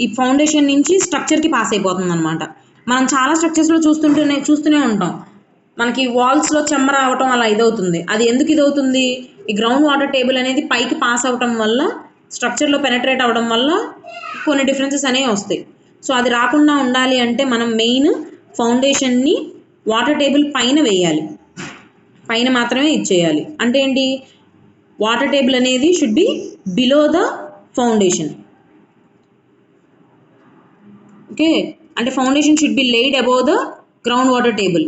ఈ ఫౌండేషన్ నుంచి స్ట్రక్చర్కి పాస్ అయిపోతుంది అనమాట. మనం చాలా స్ట్రక్చర్స్లో చూస్తూనే ఉంటాం, మనకి వాల్స్లో చెమ్మ రావటం అలా ఇదవుతుంది. అది ఎందుకు ఇదవుతుంది, ఈ గ్రౌండ్ వాటర్ టేబుల్ అనేది పైకి పాస్ అవ్వటం వల్ల, స్ట్రక్చర్లో పెనట్రేట్ అవ్వడం వల్ల కొన్ని డిఫరెన్సెస్ అనేవి వస్తాయి. సో అది రాకుండా ఉండాలి అంటే మనం మెయిన్ ఫౌండేషన్ని వాటర్ టేబుల్ పైన వేయాలి, పైన మాత్రమే ఇచ్చేయాలి. అంటే ఏంటి, వాటర్ టేబుల్ అనేది should be below the foundation. Okay, అంటే foundation should be laid above the ground water table.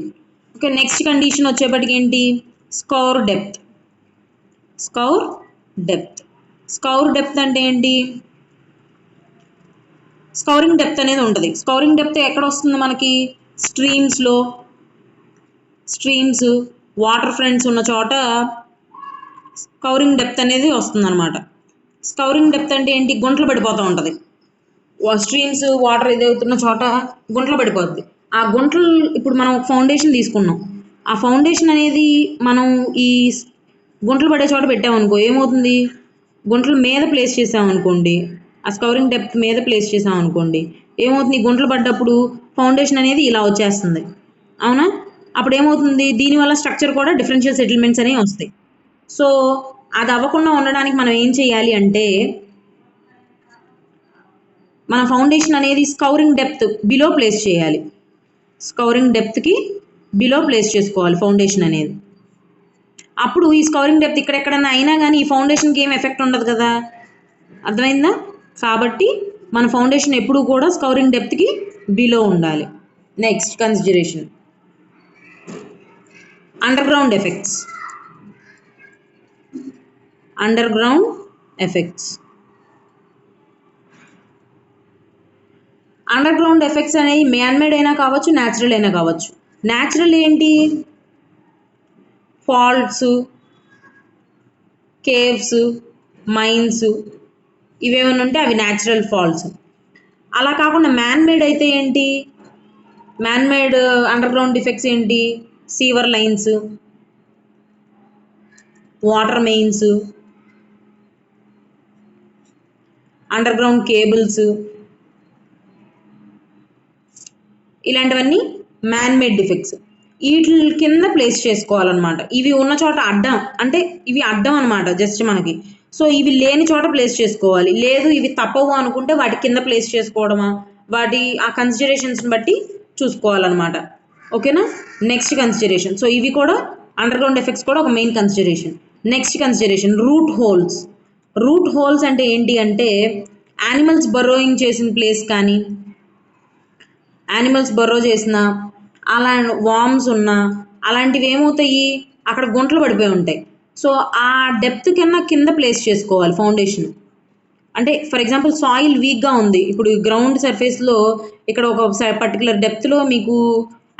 Okay, next condition వచ్చేప్పటికి ఏంటి, scour depth. Scour depth, scour depth అంటే ఏంటి, స్కౌరింగ్ డెప్త్ అనేది ఉంటుంది. స్కౌరింగ్ డెప్త్ ఎక్కడ వస్తుంది మనకి, స్ట్రీమ్స్లో, స్ట్రీమ్స్ వాటర్ ఫ్రంట్స్ ఉన్న చోట స్కౌరింగ్ డెప్త్ అనేది వస్తుంది అనమాట. స్కౌరింగ్ డెప్త్ అంటే ఏంటి, గుంటలు పడిపోతూ ఉంటుంది. స్ట్రీమ్స్ వాటర్ ఎదుగుతున్న చోట గుంటలు పడిపోద్ది. ఆ గుంటలు, ఇప్పుడు మనం ఫౌండేషన్ తీసుకున్నాం, ఆ ఫౌండేషన్ అనేది మనం ఈ గుంటలు పడే చోట పెట్టామనుకో ఏమవుతుంది, గుంటల మీద ప్లేస్ చేసామనుకోండి, ఆ స్కౌరింగ్ డెప్త్ మీద ప్లేస్ చేసామనుకోండి ఏమవుతుంది, గుంటలు పడ్డప్పుడు ఫౌండేషన్ అనేది ఇలా వచ్చేస్తుంది, అవునా. అప్పుడు ఏమవుతుంది, దీనివల్ల స్ట్రక్చర్ కూడా డిఫరెన్షియల్ సెటిల్మెంట్స్ అనేవి వస్తాయి. సో అది అవ్వకుండా ఉండడానికి మనం ఏం చేయాలి అంటే, మన ఫౌండేషన్ అనేది స్కౌరింగ్ డెప్త్ బిలో ప్లేస్ చేయాలి. స్కౌరింగ్ డెప్త్కి బిలో ప్లేస్ చేసుకోవాలి ఫౌండేషన్ అనేది. అప్పుడు ఈ స్కౌరింగ్ డెప్త్ ఇక్కడెక్కడన్నా అయినా కానీ ఈ ఫౌండేషన్కి ఏం ఎఫెక్ట్ ఉండదు కదా, అర్థమైందా. కాబట్టి మన ఫౌండేషన్ ఎప్పుడూ కూడా స్కౌరింగ్ డెప్త్కి బిలో ఉండాలి. Next consideration, under ground effects. Under ground effects, under ground effects అనేవి మ్యాన్మేడ్ అయినా కావచ్చు, న్యాచురల్ అయినా కావచ్చు. న్యాచురల్ ఏంటి, ఫాల్ట్స్, కేవ్స్, మైన్స్, ఇవేమైనా ఉంటే అవి న్యాచురల్ ఫాల్ట్స్. అలా కాకుండా మ్యాన్మేడ్ అయితే ఏంటి, మ్యాన్మేడ్ అండర్ గ్రౌండ్ డిఫెక్ట్స్ ఏంటి, severe lines, water mains, under ground cables, ఇలాంటివన్నీ మ్యాన్మేడ్ డిఫెక్ట్స్. వీటి కింద ప్లేస్ చేసుకోవాలన్నమాట. ఇవి ఉన్న చోట అడ్డం, అంటే ఇవి అడ్డం అనమాట జస్ట్ మనకి. సో ఇవి లేని చోట ప్లేస్ చేసుకోవాలి, లేదు ఇవి తప్పవు అనుకుంటే వాటి కింద ప్లేస్ చేసుకోవడమా, వాటి ఆ కన్సిడరేషన్స్ని బట్టి చూసుకోవాలన్నమాట. ఓకేనా. నెక్స్ట్ కన్సిడరేషన్, సో ఇవి కూడా అండర్ గ్రౌండ్ ఎఫెక్ట్స్ కూడా ఒక main consideration. Next consideration, root holes. Root holes అంటే ఏంటి అంటే, యానిమల్స్ బర్రోయింగ్ చేసిన ప్లేస్ కానీ, యానిమల్స్ బర్రో చేసిన అలా వామ్స్ ఉన్నా అలాంటివి ఏమవుతాయి, అక్కడ గుంటలు పడిపోయి ఉంటాయి. సో ఆ డెప్త్ కన్నా కింద ప్లేస్ చేసుకోవాలి ఫౌండేషన్. అంటే ఫర్ ఎగ్జాంపుల్ సాయిల్ వీక్గా ఉంది, ఇప్పుడు గ్రౌండ్ సర్ఫేస్లో ఇక్కడ ఒక పర్టికులర్ డెప్త్లో మీకు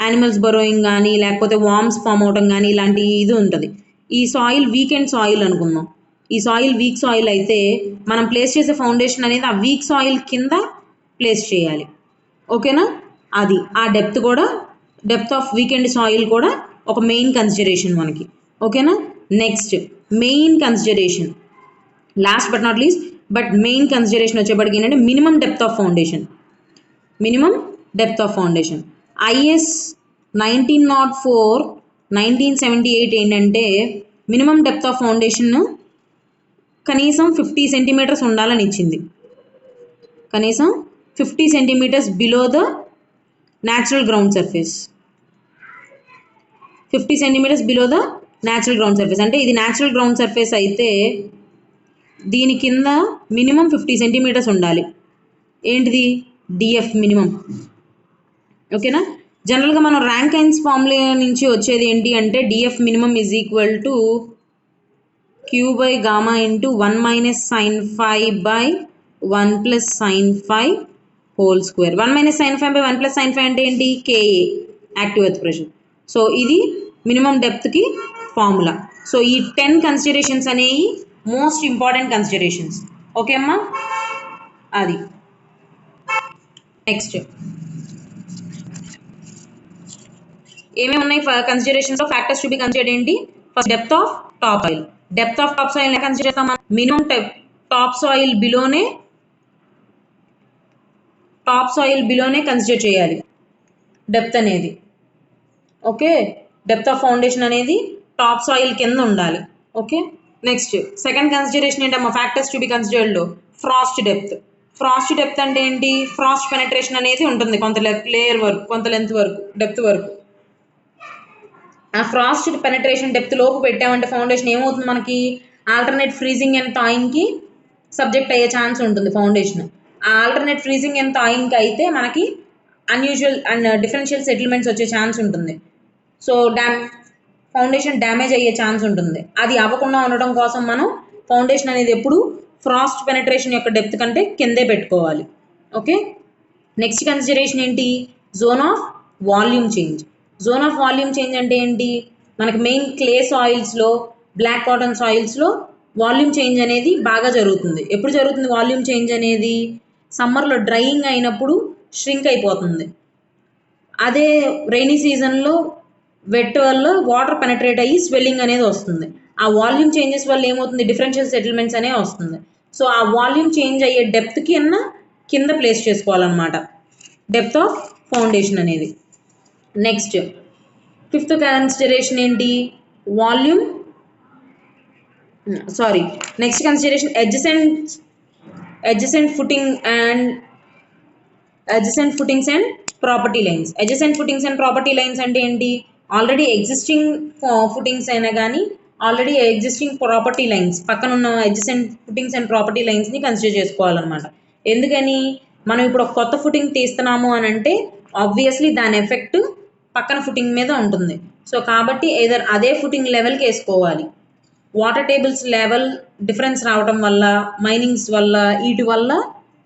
యానిమల్స్ బరోయింగ్ కానీ లేకపోతే వామ్స్ ఫామ్ అవడం కానీ ఇలాంటి ఇది ఉంటుంది. ఈ సాయిల్ వీక్ అండ్ సాయిల్ అనుకుందాం, ఈ సాయిల్ వీక్ సాయిల్ అయితే మనం ప్లేస్ చేసే ఫౌండేషన్ అనేది ఆ వీక్ సాయిల్ కింద ప్లేస్ చేయాలి. ఓకేనా. అది ఆ డెప్త్ కూడా, depth of week and soil కూడా ఒక మెయిన్ కన్సిడరేషన్ మనకి. ఓకేనా. Next main consideration, last but not least but main consideration వచ్చేప్పటికి ఏంటంటే minimum depth of foundation. Minimum depth of foundation, is 1904 1978 ఏంటంటే మినిమం డెప్త్ ఆఫ్ ఫౌండేషన్ కనీసం 50 centimetres ఉండాలని ఇచ్చింది. కనీసం 50 centimetres below the natural ground surface. 50 centimetres below the natural ground surface అంటే ఇది natural ground surface అయితే దీని కింద మినిమం 50 సెంటీమీటర్స్ ఉండాలి. ఏంటిది, డిఎఫ్ మినిమం. ఓకేనా. జనరల్గా మనం ర్యాంకైన్స్ ఫార్ములా నుంచి వచ్చేది ఏంటి అంటే DF minimum is equal to Q by gamma into 1 minus sine phi by 1 plus sine phi whole square. 1 minus sine phi by 1 plus sine phi అంటే ఏంటి, KA active earth pressure. So ఇది minimum డెప్త్కి formula. So ఈ 10 considerations అనేవి most important considerations. Okay అమ్మా. అది next ఏమేమి ఉన్నాయి considerations of factors to be considered ఏంటి, first depth of top soil. Depth of top soil consider చేస్తాం మనం, మినిమం టాప్ సాయిల్ బిలోనే కన్సిడర్ చేయాలి డెప్త్ అనేది. ఓకే, డెప్త్ ఆఫ్ ఫౌండేషన్ అనేది టాప్ సాయిల్ కింద ఉండాలి. ఓకే. నెక్స్ట్ సెకండ్ కన్సిడరేషన్ ఏంటమ్మా ఫ్యాక్టర్స్ టు బి కన్సిడర్డ్లో, ఫ్రాస్ట్ డెప్త్. ఫ్రాస్ట్ డెప్త్ అంటే ఏంటి, ఫ్రాస్ట్ పెనట్రేషన్ అనేది ఉంటుంది కొంత లేయర్ వరకు, కొంత లెంత్ వరకు, డెప్త్ వరకు. ఆ ఫ్రాస్ట్ పెనట్రేషన్ డెప్త్ లోపు పెట్టామంటే ఫౌండేషన్ ఏమవుతుంది మనకి, ఆల్టర్నేట్ ఫ్రీజింగ్ అండ్ థాయింగ్కి సబ్జెక్ట్ అయ్యే ఛాన్స్ ఉంటుంది ఫౌండేషన్. ఆ ఆల్టర్నేట్ ఫ్రీజింగ్ అండ్ థాయింగ్కి అయితే మనకి అన్యూజువల్ అండ్ డిఫరెన్షియల్ సెటిల్మెంట్స్ వచ్చే ఛాన్స్ ఉంటుంది. సో ఫౌండేషన్ డ్యామేజ్ అయ్యే ఛాన్స్ ఉంటుంది. అది అవ్వకుండా ఉండడం కోసం మనం ఫౌండేషన్ అనేది ఎప్పుడు ఫ్రాస్ట్ పెనట్రేషన్ యొక్క డెప్త్ కంటే కిందే పెట్టుకోవాలి. ఓకే, నెక్స్ట్ కన్సిడరేషన్ ఏంటి, zone of volume change. Zone of volume change అంటే ఏంటి, మనకి మెయిన్ క్లే సాయిల్స్లో, బ్లాక్ కాటన్ సాయిల్స్లో వాల్యూమ్ చేంజ్ అనేది బాగా జరుగుతుంది. ఎప్పుడు జరుగుతుంది వాల్యూమ్ చేంజ్ అనేది, సమ్మర్లో డ్రైయింగ్ అయినప్పుడు ష్రింక్ అయిపోతుంది. అదే రైనీ సీజన్లో వెట్ వల్ల వాటర్ పెనట్రేట్ అయ్యి స్వెల్లింగ్ అనేది వస్తుంది. ఆ వాల్యూమ్ చేంజెస్ వల్ల ఏమవుతుంది, డిఫరెన్షియల్ సెటిల్మెంట్స్ అనేవి వస్తుంది. సో ఆ వాల్యూమ్ చేంజ్ అయ్యే డెప్త్కి కింద ప్లేస్ చేసుకోవాలన్నమాట డెప్త్ ఆఫ్ ఫౌండేషన్ అనేది. నెక్స్ట్ ఫిఫ్త్ కన్సిడరేషన్ ఏంటి, volume next consideration adjacent footings and property lines. Adjacent footings and property lines అంటే ఏంటి, ఆల్రెడీ ఎగ్జిస్టింగ్ ఫుటింగ్స్ అయినా కానీ ఆల్రెడీ ఎగ్జిస్టింగ్ ప్రాపర్టీ లైన్స్, పక్కన ఉన్న adjacent footings and property lines ని consider చేసుకోవాలన్నమాట. ఎందుకని, మనం ఇప్పుడు ఒక కొత్త ఫుటింగ్ తీస్తున్నాము అని అంటే ఆబ్వియస్లీ దాని ఎఫెక్ట్ పక్కన ఫుటింగ్ మీద ఉంటుంది. సో కాబట్టి ఏదర్ అదే ఫుటింగ్ లెవెల్కి వేసుకోవాలి. వాటర్ టేబుల్స్ లెవెల్ డిఫరెన్స్ రావడం వల్ల, మైనింగ్స్ వల్ల, వీటి వల్ల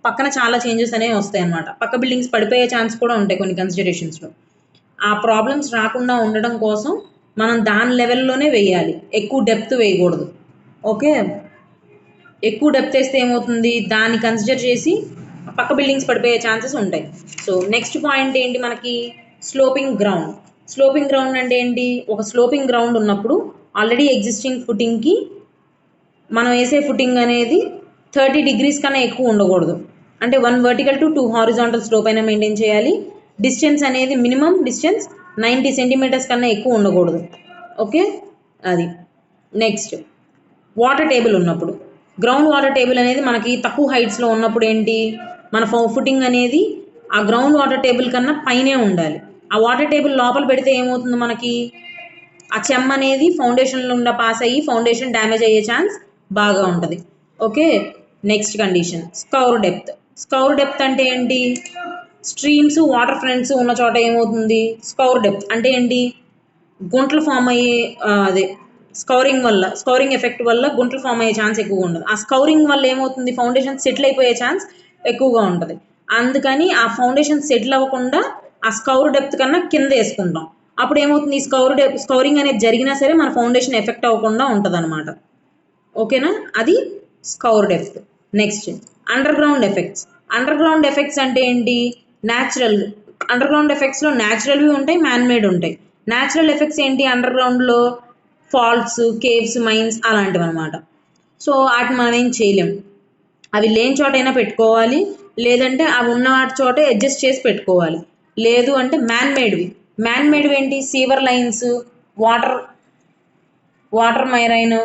పక్కన చాలా చేంజెస్ అనేవి వస్తాయి అన్నమాట. పక్క బిల్డింగ్స్ పడిపోయే ఛాన్స్ కూడా ఉంటాయి కొన్ని కన్సిడరేషన్స్లో. ఆ ప్రాబ్లమ్స్ రాకుండా ఉండడం కోసం మనం దాని లెవెల్లోనే వేయాలి, ఎక్కువ డెప్త్ వేయకూడదు. ఓకే, ఎక్కువ డెప్త్ వేస్తే ఏమవుతుంది, దాన్ని కన్సిడర్ చేసి పక్క బిల్డింగ్స్ పడిపోయే ఛాన్సెస్ ఉంటాయి. సో నెక్స్ట్ పాయింట్ ఏంటి మనకి, స్లోపింగ్ గ్రౌండ్. స్లోపింగ్ గ్రౌండ్ అంటే ఏంటి, ఒక స్లోపింగ్ గ్రౌండ్ ఉన్నప్పుడు ఆల్రెడీ ఎగ్జిస్టింగ్ ఫుటింగ్కి మనం వేసే ఫుటింగ్ అనేది 30 degrees కన్నా ఎక్కువ ఉండకూడదు. అంటే 1 vertical to 2 horizontal స్లోప్ అయినా మెయింటైన్ చేయాలి. డిస్టెన్స్ అనేది మినిమం డిస్టెన్స్ 90 centimeters కన్నా ఎక్కువ ఉండకూడదు. ఓకే, అది. నెక్స్ట్ వాటర్ టేబుల్ ఉన్నప్పుడు, గ్రౌండ్ వాటర్ టేబుల్ అనేది మనకి తక్కువ హైట్స్లో ఉన్నప్పుడు ఏంటి, మన ఫుటింగ్ అనేది ఆ గ్రౌండ్ వాటర్ టేబుల్ కన్నా పైనే ఉండాలి. ఆ వాటర్ టేబుల్ లోపల పెడితే ఏమవుతుంది మనకి, ఆ చెమ్మ అనేది ఫౌండేషన్లో పాస్ అయ్యి ఫౌండేషన్ డ్యామేజ్ అయ్యే ఛాన్స్ బాగా ఉంటుంది. Okay, next condition scour depth. Scour depth అంటే ఏంటి, స్ట్రీమ్స్, వాటర్ ఫ్రంట్స్ ఉన్న చోట ఏమవుతుంది, స్కౌర్ డెప్త్ అంటే ఏంటి, గుంటలు ఫామ్ అయ్యే అదే స్కౌరింగ్ ఎఫెక్ట్ వల్ల గుంటలు ఫామ్ అయ్యే ఛాన్స్ ఎక్కువగా ఉండదు. ఆ స్కౌరింగ్ వల్ల ఏమవుతుంది, ఫౌండేషన్ సెటిల్ అయిపోయే ఛాన్స్ ఎక్కువగా ఉంటుంది. అందుకని ఆ ఫౌండేషన్ సెటిల్ అవ్వకుండా ఆ స్కౌర్ డెప్త్ కన్నా కింద వేసుకుంటాం. అప్పుడు ఏమవుతుంది, స్కౌరింగ్ అనేది జరిగినా సరే మన ఫౌండేషన్ ఎఫెక్ట్ అవ్వకుండా ఉంటుంది అనమాట. ఓకేనా, అది స్కౌర్ depth. Next under ground effects. Under ground effects అంటే ఏంటి, న్యాచురల్. అండర్ గ్రౌండ్ ఎఫెక్ట్స్లో న్యాచురల్వి ఉంటాయి, మ్యాన్ మేడ్ ఉంటాయి. న్యాచురల్ ఎఫెక్ట్స్ ఏంటి, అండర్ గ్రౌండ్లో ఫాల్ట్స్, కేవ్స్, మైన్స్ అలాంటివి అనమాట. సో వాటిని మనం ఏం చేయలేం, అవి లేని చోటైనా పెట్టుకోవాలి, లేదంటే అవి ఉన్న వాటి చోట అడ్జస్ట్ చేసి పెట్టుకోవాలి. లేదు అంటే మ్యాన్ మేడ్వి ఏంటి, severe lines, water మైరైన్,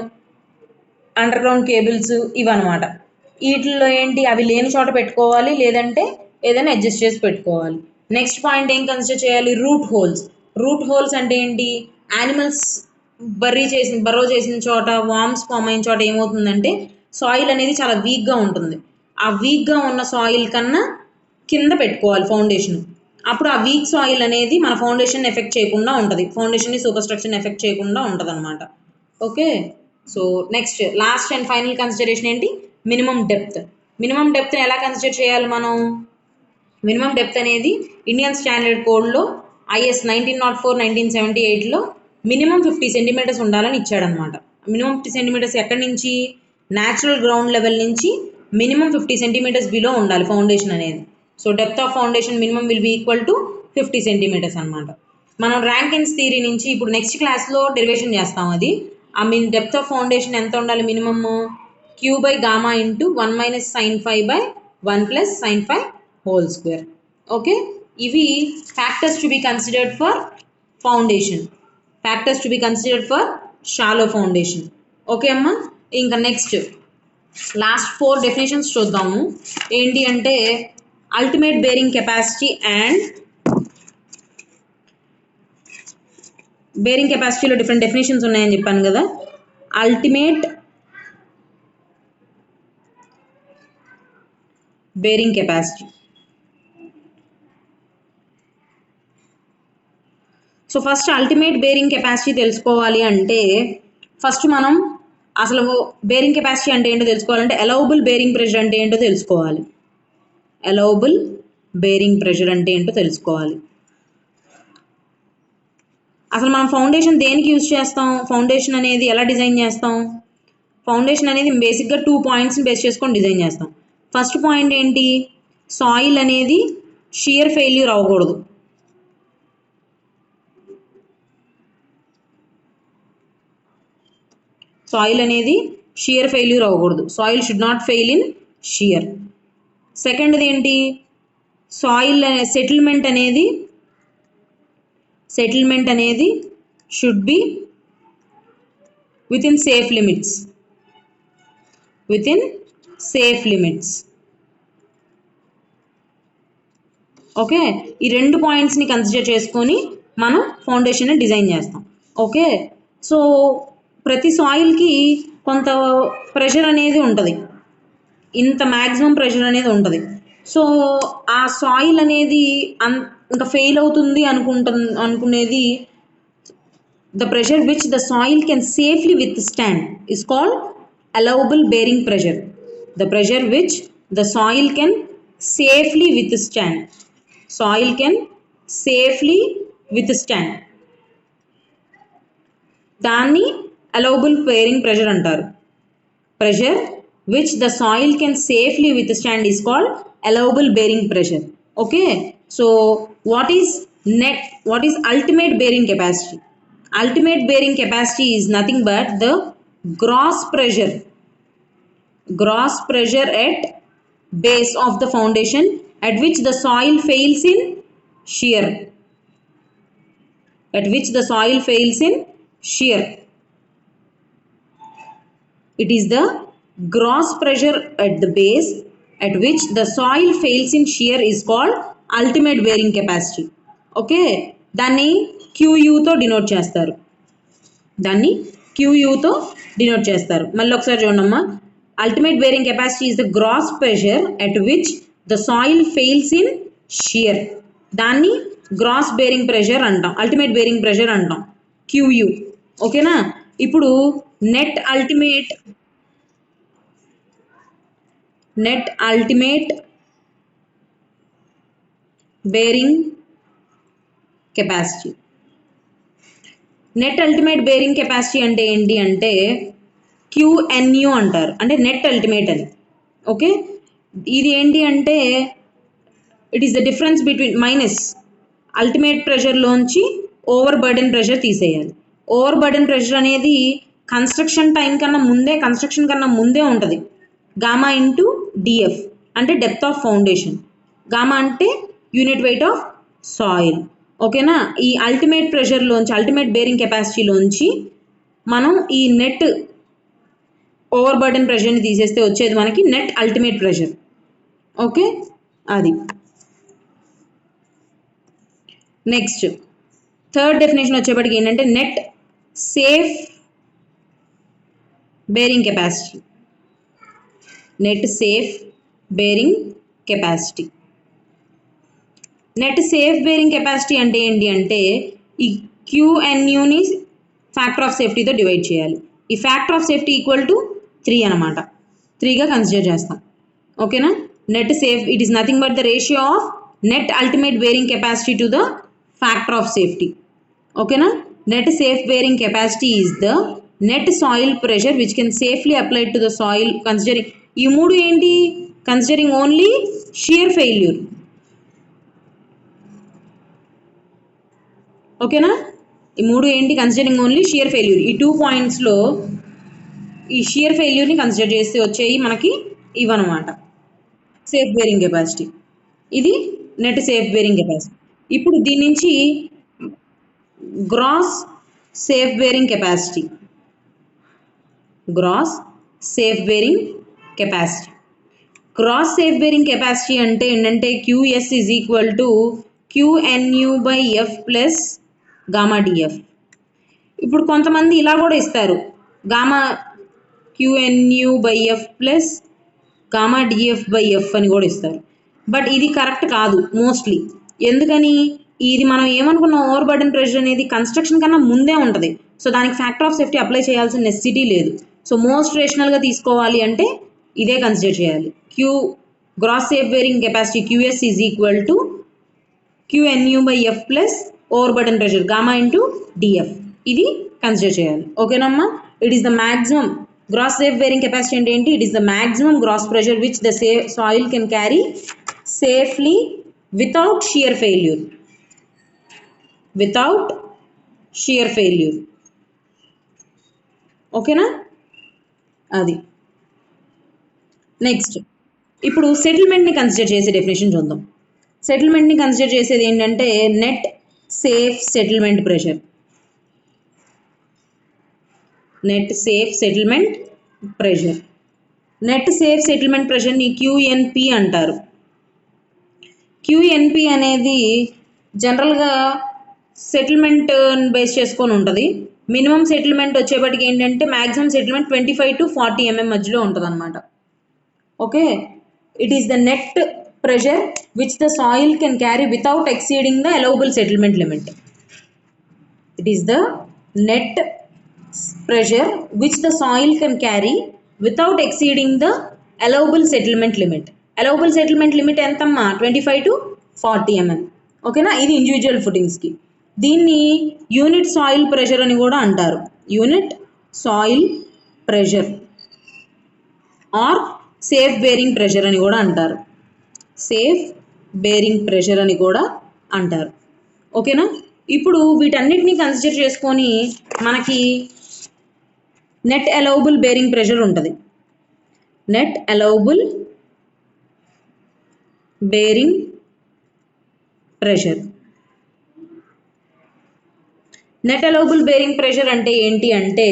under ground cables, ఇవన్నమాట. వీటిల్లో ఏంటి, అవి లేని చోట పెట్టుకోవాలి, లేదంటే ఏదైనా అడ్జస్ట్ చేసి పెట్టుకోవాలి. నెక్స్ట్ పాయింట్ ఏం కన్సిడర్ చేయాలి, రూట్ హోల్స్ అంటే ఏంటి, యానిమల్స్ బర్రో చేసిన చోట, వామ్స్ ఫామ్ అయిన చోట ఏమవుతుందంటే సాయిల్ అనేది చాలా వీక్గా ఉంటుంది. ఆ వీక్గా ఉన్న సాయిల్ కన్నా కింద పెట్టుకోవాలి ఫౌండేషన్. అప్పుడు ఆ వీక్ సాయిల్ అనేది మన ఫౌండేషన్ ఎఫెక్ట్ చేయకుండా ఉంటుంది, ఫౌండేషన్ని సూపర్ స్ట్రక్చర్ని ఎఫెక్ట్ చేయకుండా ఉంటుంది అనమాట. Okay, so next last and final consideration ఏంటి, మినిమం డెప్త్ని ఎలా కన్సిడర్ చేయాలి మనం. మినిమం డెప్త్ అనేది ఇండియన్ స్టాండర్డ్ కోడ్లో IS 1904 1978లో మినిమం 50 centimeters ఉండాలని ఇచ్చాడనమాట. మినిమం 50 centimeters ఎక్కడి నుంచి, న్యాచురల్ గ్రౌండ్ లెవెల్ నుంచి మినిమం 50 centimeters బిలో ఉండాలి ఫౌండేషన్ అనేది. So depth of foundation minimum will be equal to 50 centimeters అనమాట. మనం ర్యాంకిన్స్ థియరీ నుంచి ఇప్పుడు నెక్స్ట్ క్లాస్లో డెరివేషన్ చేస్తాం. అది డెప్త్ ఆఫ్ ఫౌండేషన్ ఎంత ఉండాలి, minimum Q/gamma into 1 - sin phi by 1 + sin phi whole square. Okay, ఇవి factors to be considered for foundation, factors to be considered for shallow foundation. Okay అమ్మా, ఇంకా నెక్స్ట్ లాస్ట్ 4 డెఫినేషన్స్ చూద్దాము. ఏంటి అంటే ultimate bearing capacity and bearing కెపాసిటీలో different definitions ఉన్నాయని చెప్పాను కదా. Ultimate bearing capacity. So first ultimate bearing capacity తెలుసుకోవాలి అంటే ఫస్ట్ మనం అసలు బేరింగ్ కెపాసిటీ అంటే ఏంటో తెలుసుకోవాలంటే అలౌబుల్ బేరింగ్ ప్రెషర్ అంటే ఏంటో తెలుసుకోవాలి. అలౌబుల్ బేరింగ్ ప్రెషర్ అంటే ఏంటో తెలుసుకోవాలి. అసలు మనం ఫౌండేషన్ దేనికి యూజ్ చేస్తాం, ఫౌండేషన్ అనేది ఎలా డిజైన్ చేస్తాం, ఫౌండేషన్ అనేది బేసిక్గా 2 పాయింట్స్ని బేస్ చేసుకొని డిజైన్ చేస్తాం. ఫస్ట్ పాయింట్ ఏంటి, సాయిల్ అనేది షియర్ ఫెయిల్యూర్ అవ్వకూడదు. సాయిల్ అనేది షియర్ ఫెయిల్యూర్ అవ్వకూడదు. Soil should not fail in shear. సెకండ్ది ఏంటి, సాయిల్ సెటిల్మెంట్ అనేది should be within safe limits. Okay, ఈ 2 పాయింట్స్ని కన్సిడర్ చేసుకొని మనం ఫౌండేషన్ డిజైన్ చేస్తాం. ఓకే, సో ప్రతి సాయిల్కి కొంత ప్రెషర్ అనేది ఉంటుంది, ఇంత మ్యాక్సిమం ప్రెషర్ అనేది ఉంటుంది. సో ఆ సాయిల్ అనేది ఇంకా ఫెయిల్ అవుతుంది అనుకునేది the pressure which the soil can safely withstand is called allowable bearing pressure. The pressure which the soil can safely withstand దాన్ని allowable bearing pressure అంటారు. Pressure which the soil can safely withstand is called allowable bearing pressure. Okay, so what is ultimate bearing capacity? Ultimate bearing capacity is nothing but the gross pressure at base of the foundation at which the soil fails in shear. It is the gross pressure at the base at which the soil fails in shear is called ultimate bearing capacity. Okay, దాన్ని QUతో denote చేస్తారు. మళ్ళీ ఒకసారి చూడమ్మా, ultimate bearing capacity is the gross pressure at which the soil fails in shear. దాన్ని gross bearing pressure అంటాం, ultimate bearing pressure అంటాం, QU. ఓకేనా, ఇప్పుడు net ultimate bearing capacity. Net ultimate bearing capacity అంటే ఏంటి అంటే QNU అంటారు, అంటే నెట్ అల్టిమేట్ అని. ఓకే, ఇది ఏంటి అంటే it is the difference between minus ultimate ప్రెషర్లోంచి ఓవర్ బర్డెన్ ప్రెషర్ తీసేయాలి. ఓవర్ బర్డెన్ ప్రెషర్ అనేది కన్స్ట్రక్షన్ కన్నా ముందే ఉంటుంది. గామా ఇంటూ DF అంటే డెప్త్ ఆఫ్ ఫౌండేషన్, గామా అంటే యూనిట్ వెయిట్ ఆఫ్ సాయిల్. ఓకేనా, ఈ అల్టిమేట్ బేరింగ్ కెపాసిటీలోంచి మనం ఈ నెట్ ఓవర్ బర్డెన్ ప్రెషర్ని తీసేస్తే వచ్చేది మనకి నెట్ అల్టిమేట్ ప్రెషర్. ఓకే, అది. నెక్స్ట్ థర్డ్ డెఫినేషన్ వచ్చేప్పటికి ఏంటంటే net safe bearing capacity. Net safe bearing capacity అంటే ఏంటి అంటే ఈ QNUని ఫ్యాక్టర్ ఆఫ్ సేఫ్టీతో డివైడ్ చేయాలి. ఈ factor of safety equal to 3 అనమాట, 3గా కన్సిడర్ చేస్తాం. ఓకేనా, net safe it is nothing but the ratio of net ultimate bearing capacity to the factor of safety. ఓకేనా, net safe bearing capacity is the net soil pressure which can safely applied to the soil considering. ఈ 3 ఏంటి, considering only shear failure. ఓకేనా, ఈ 3 ఏంటి, considering only shear failure. ఈ 2 పాయింట్స్లో ఈ shear ఫెయిల్యూర్ని consider చేస్తే వచ్చేవి మనకి ఇవన్నమాట సేఫ్ బేరింగ్ కెపాసిటీ. ఇది నెట్ సేఫ్ బేరింగ్ కెపాసిటీ. ఇప్పుడు దీని నుంచి gross safe bearing capacity. Gross safe bearing capacity అంటే ఏంటంటే QS is equal to QNU/F plus gamma DF. ఇప్పుడు కొంతమంది ఇలా కూడా ఇస్తారు, గామా QNU/F ప్లస్ గామా డిఎఫ్/F అని కూడా ఇస్తారు. బట్ ఇది కరెక్ట్ కాదు మోస్ట్లీ. ఎందుకని? ఇది మనం ఏమనుకున్నాం, ఓవర్ బర్డెన్ ప్రెషర్ అనేది కన్స్ట్రక్షన్ కన్నా ముందే ఉంటుంది. సో దానికి ఫ్యాక్టర్ ఆఫ్ సేఫ్టీ అప్లై చేయాల్సిన నెసెసిటీ లేదు. సో మోస్ట్ రేషనల్గా తీసుకోవాలి అంటే ఇదే కన్సిడర్ చేయాలి. Gross safe bearing capacity QS is equal to QNU/F plus overburden pressure gamma into DF. ఇది కన్సిడర్ చేయాలి. ఓకేనమ్మా? It is the maximum gross safe bearing capacity అంటే ఏంటి? It is the maximum gross pressure which the soil can carry safely without shear failure. Without shear failure. ఓకేనా? అది. Next ఇప్పుడు సెటిల్మెంట్ని consider చేసే definition చూద్దాం. సెటిల్మెంట్ని కన్సిడర్ చేసేది ఏంటంటే net safe settlement pressure. Net safe settlement pressure. Net safe settlement ప్రెషర్ని QNP అంటారు. QNP అనేది జనరల్గా సెటిల్మెంట్ బేస్ చేసుకొని ఉంటుంది. మినిమం సెటిల్మెంట్ వచ్చేప్పటికి ఏంటంటే మ్యాక్సిమం సెటిల్మెంట్ 25 to 40 mm మధ్యలో ఉంటుంది అనమాట. Okay, it is the net pressure which the soil can carry without exceeding the allowable settlement limit. It is the net pressure which the soil can carry without exceeding the allowable settlement limit. Allowable settlement limit ఎంతమ్మా? 25 to 40 mm. ఓకేనా? ఇది individual ఫుటింగ్స్కి. దీన్ని unit soil pressure అని కూడా అంటారు. Unit soil pressure or safe bearing pressure అని కూడా అంటారు. సేఫ్ బేరింగ్ ప్రెషర్ అని కూడా అంటారు. ఓకేనా? ఇప్పుడు వీటన్నిటిని కన్సిడర్ చేసుకొని మనకి నెట్ అలౌబుల్ బేరింగ్ ప్రెషర్ ఉంటుంది. Net allowable bearing pressure. Net allowable bearing pressure అంటే ఏంటి అంటే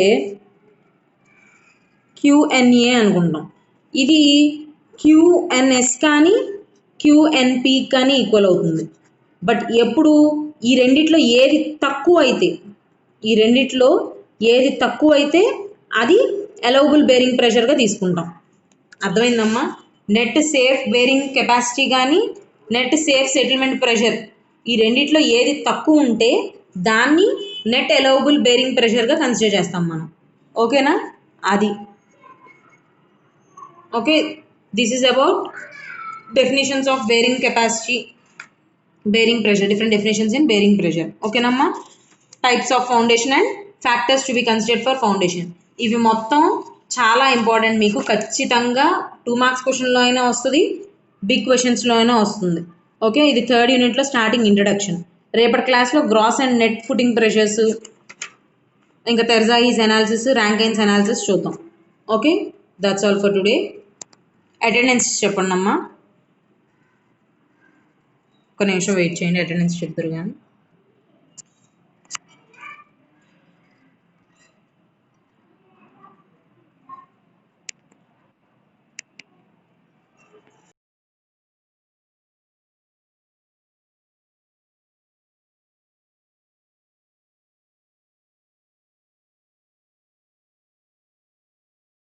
QNA అనుకుంటాం. ఇది QNS కానీ QNP కానీ ఈక్వల్ అవుతుంది. బట్ ఎప్పుడు ఈ రెండిట్లో ఏది తక్కువ అయితే అది అలౌబుల్ బేరింగ్ ప్రెషర్గా తీసుకుంటాం. అర్థమైందమ్మా? నెట్ సేఫ్ బేరింగ్ కెపాసిటీ కానీ నెట్ సేఫ్ సెటిల్మెంట్ ప్రెషర్ ఈ రెండిట్లో ఏది తక్కువ ఉంటే దాన్ని నెట్ అలౌబుల్ బేరింగ్ ప్రెషర్గా కన్సిడర్ చేస్తాం మనం. ఓకేనా? అది. Okay, this is about definitions of bearing capacity, bearing pressure, different definitions in bearing pressure. ఓకేనమ్మా? Types of foundation and factors to be considered for foundation. ఇవి మొత్తం చాలా ఇంపార్టెంట్. మీకు ఖచ్చితంగా 2 మార్క్స్ క్వశ్చన్లో అయినా వస్తుంది, బిగ్ క్వశ్చన్స్లో అయినా వస్తుంది. ఓకే, ఇది 3rd యూనిట్లో స్టార్టింగ్ ఇంట్రడక్షన్. రేపటి క్లాస్లో gross and net footing pressures, ఇంకా తెర్జాయిస్ అనాలిసిస్, ర్యాంకైన్స్ అనాలిసిస్ చూద్దాం. Okay, that's all for today. Attendance చెప్పండి అమ్మా. ఒక నిమిషం వెయిట్ చేయండి, అటెండెన్స్ చెప్తారు కానీ.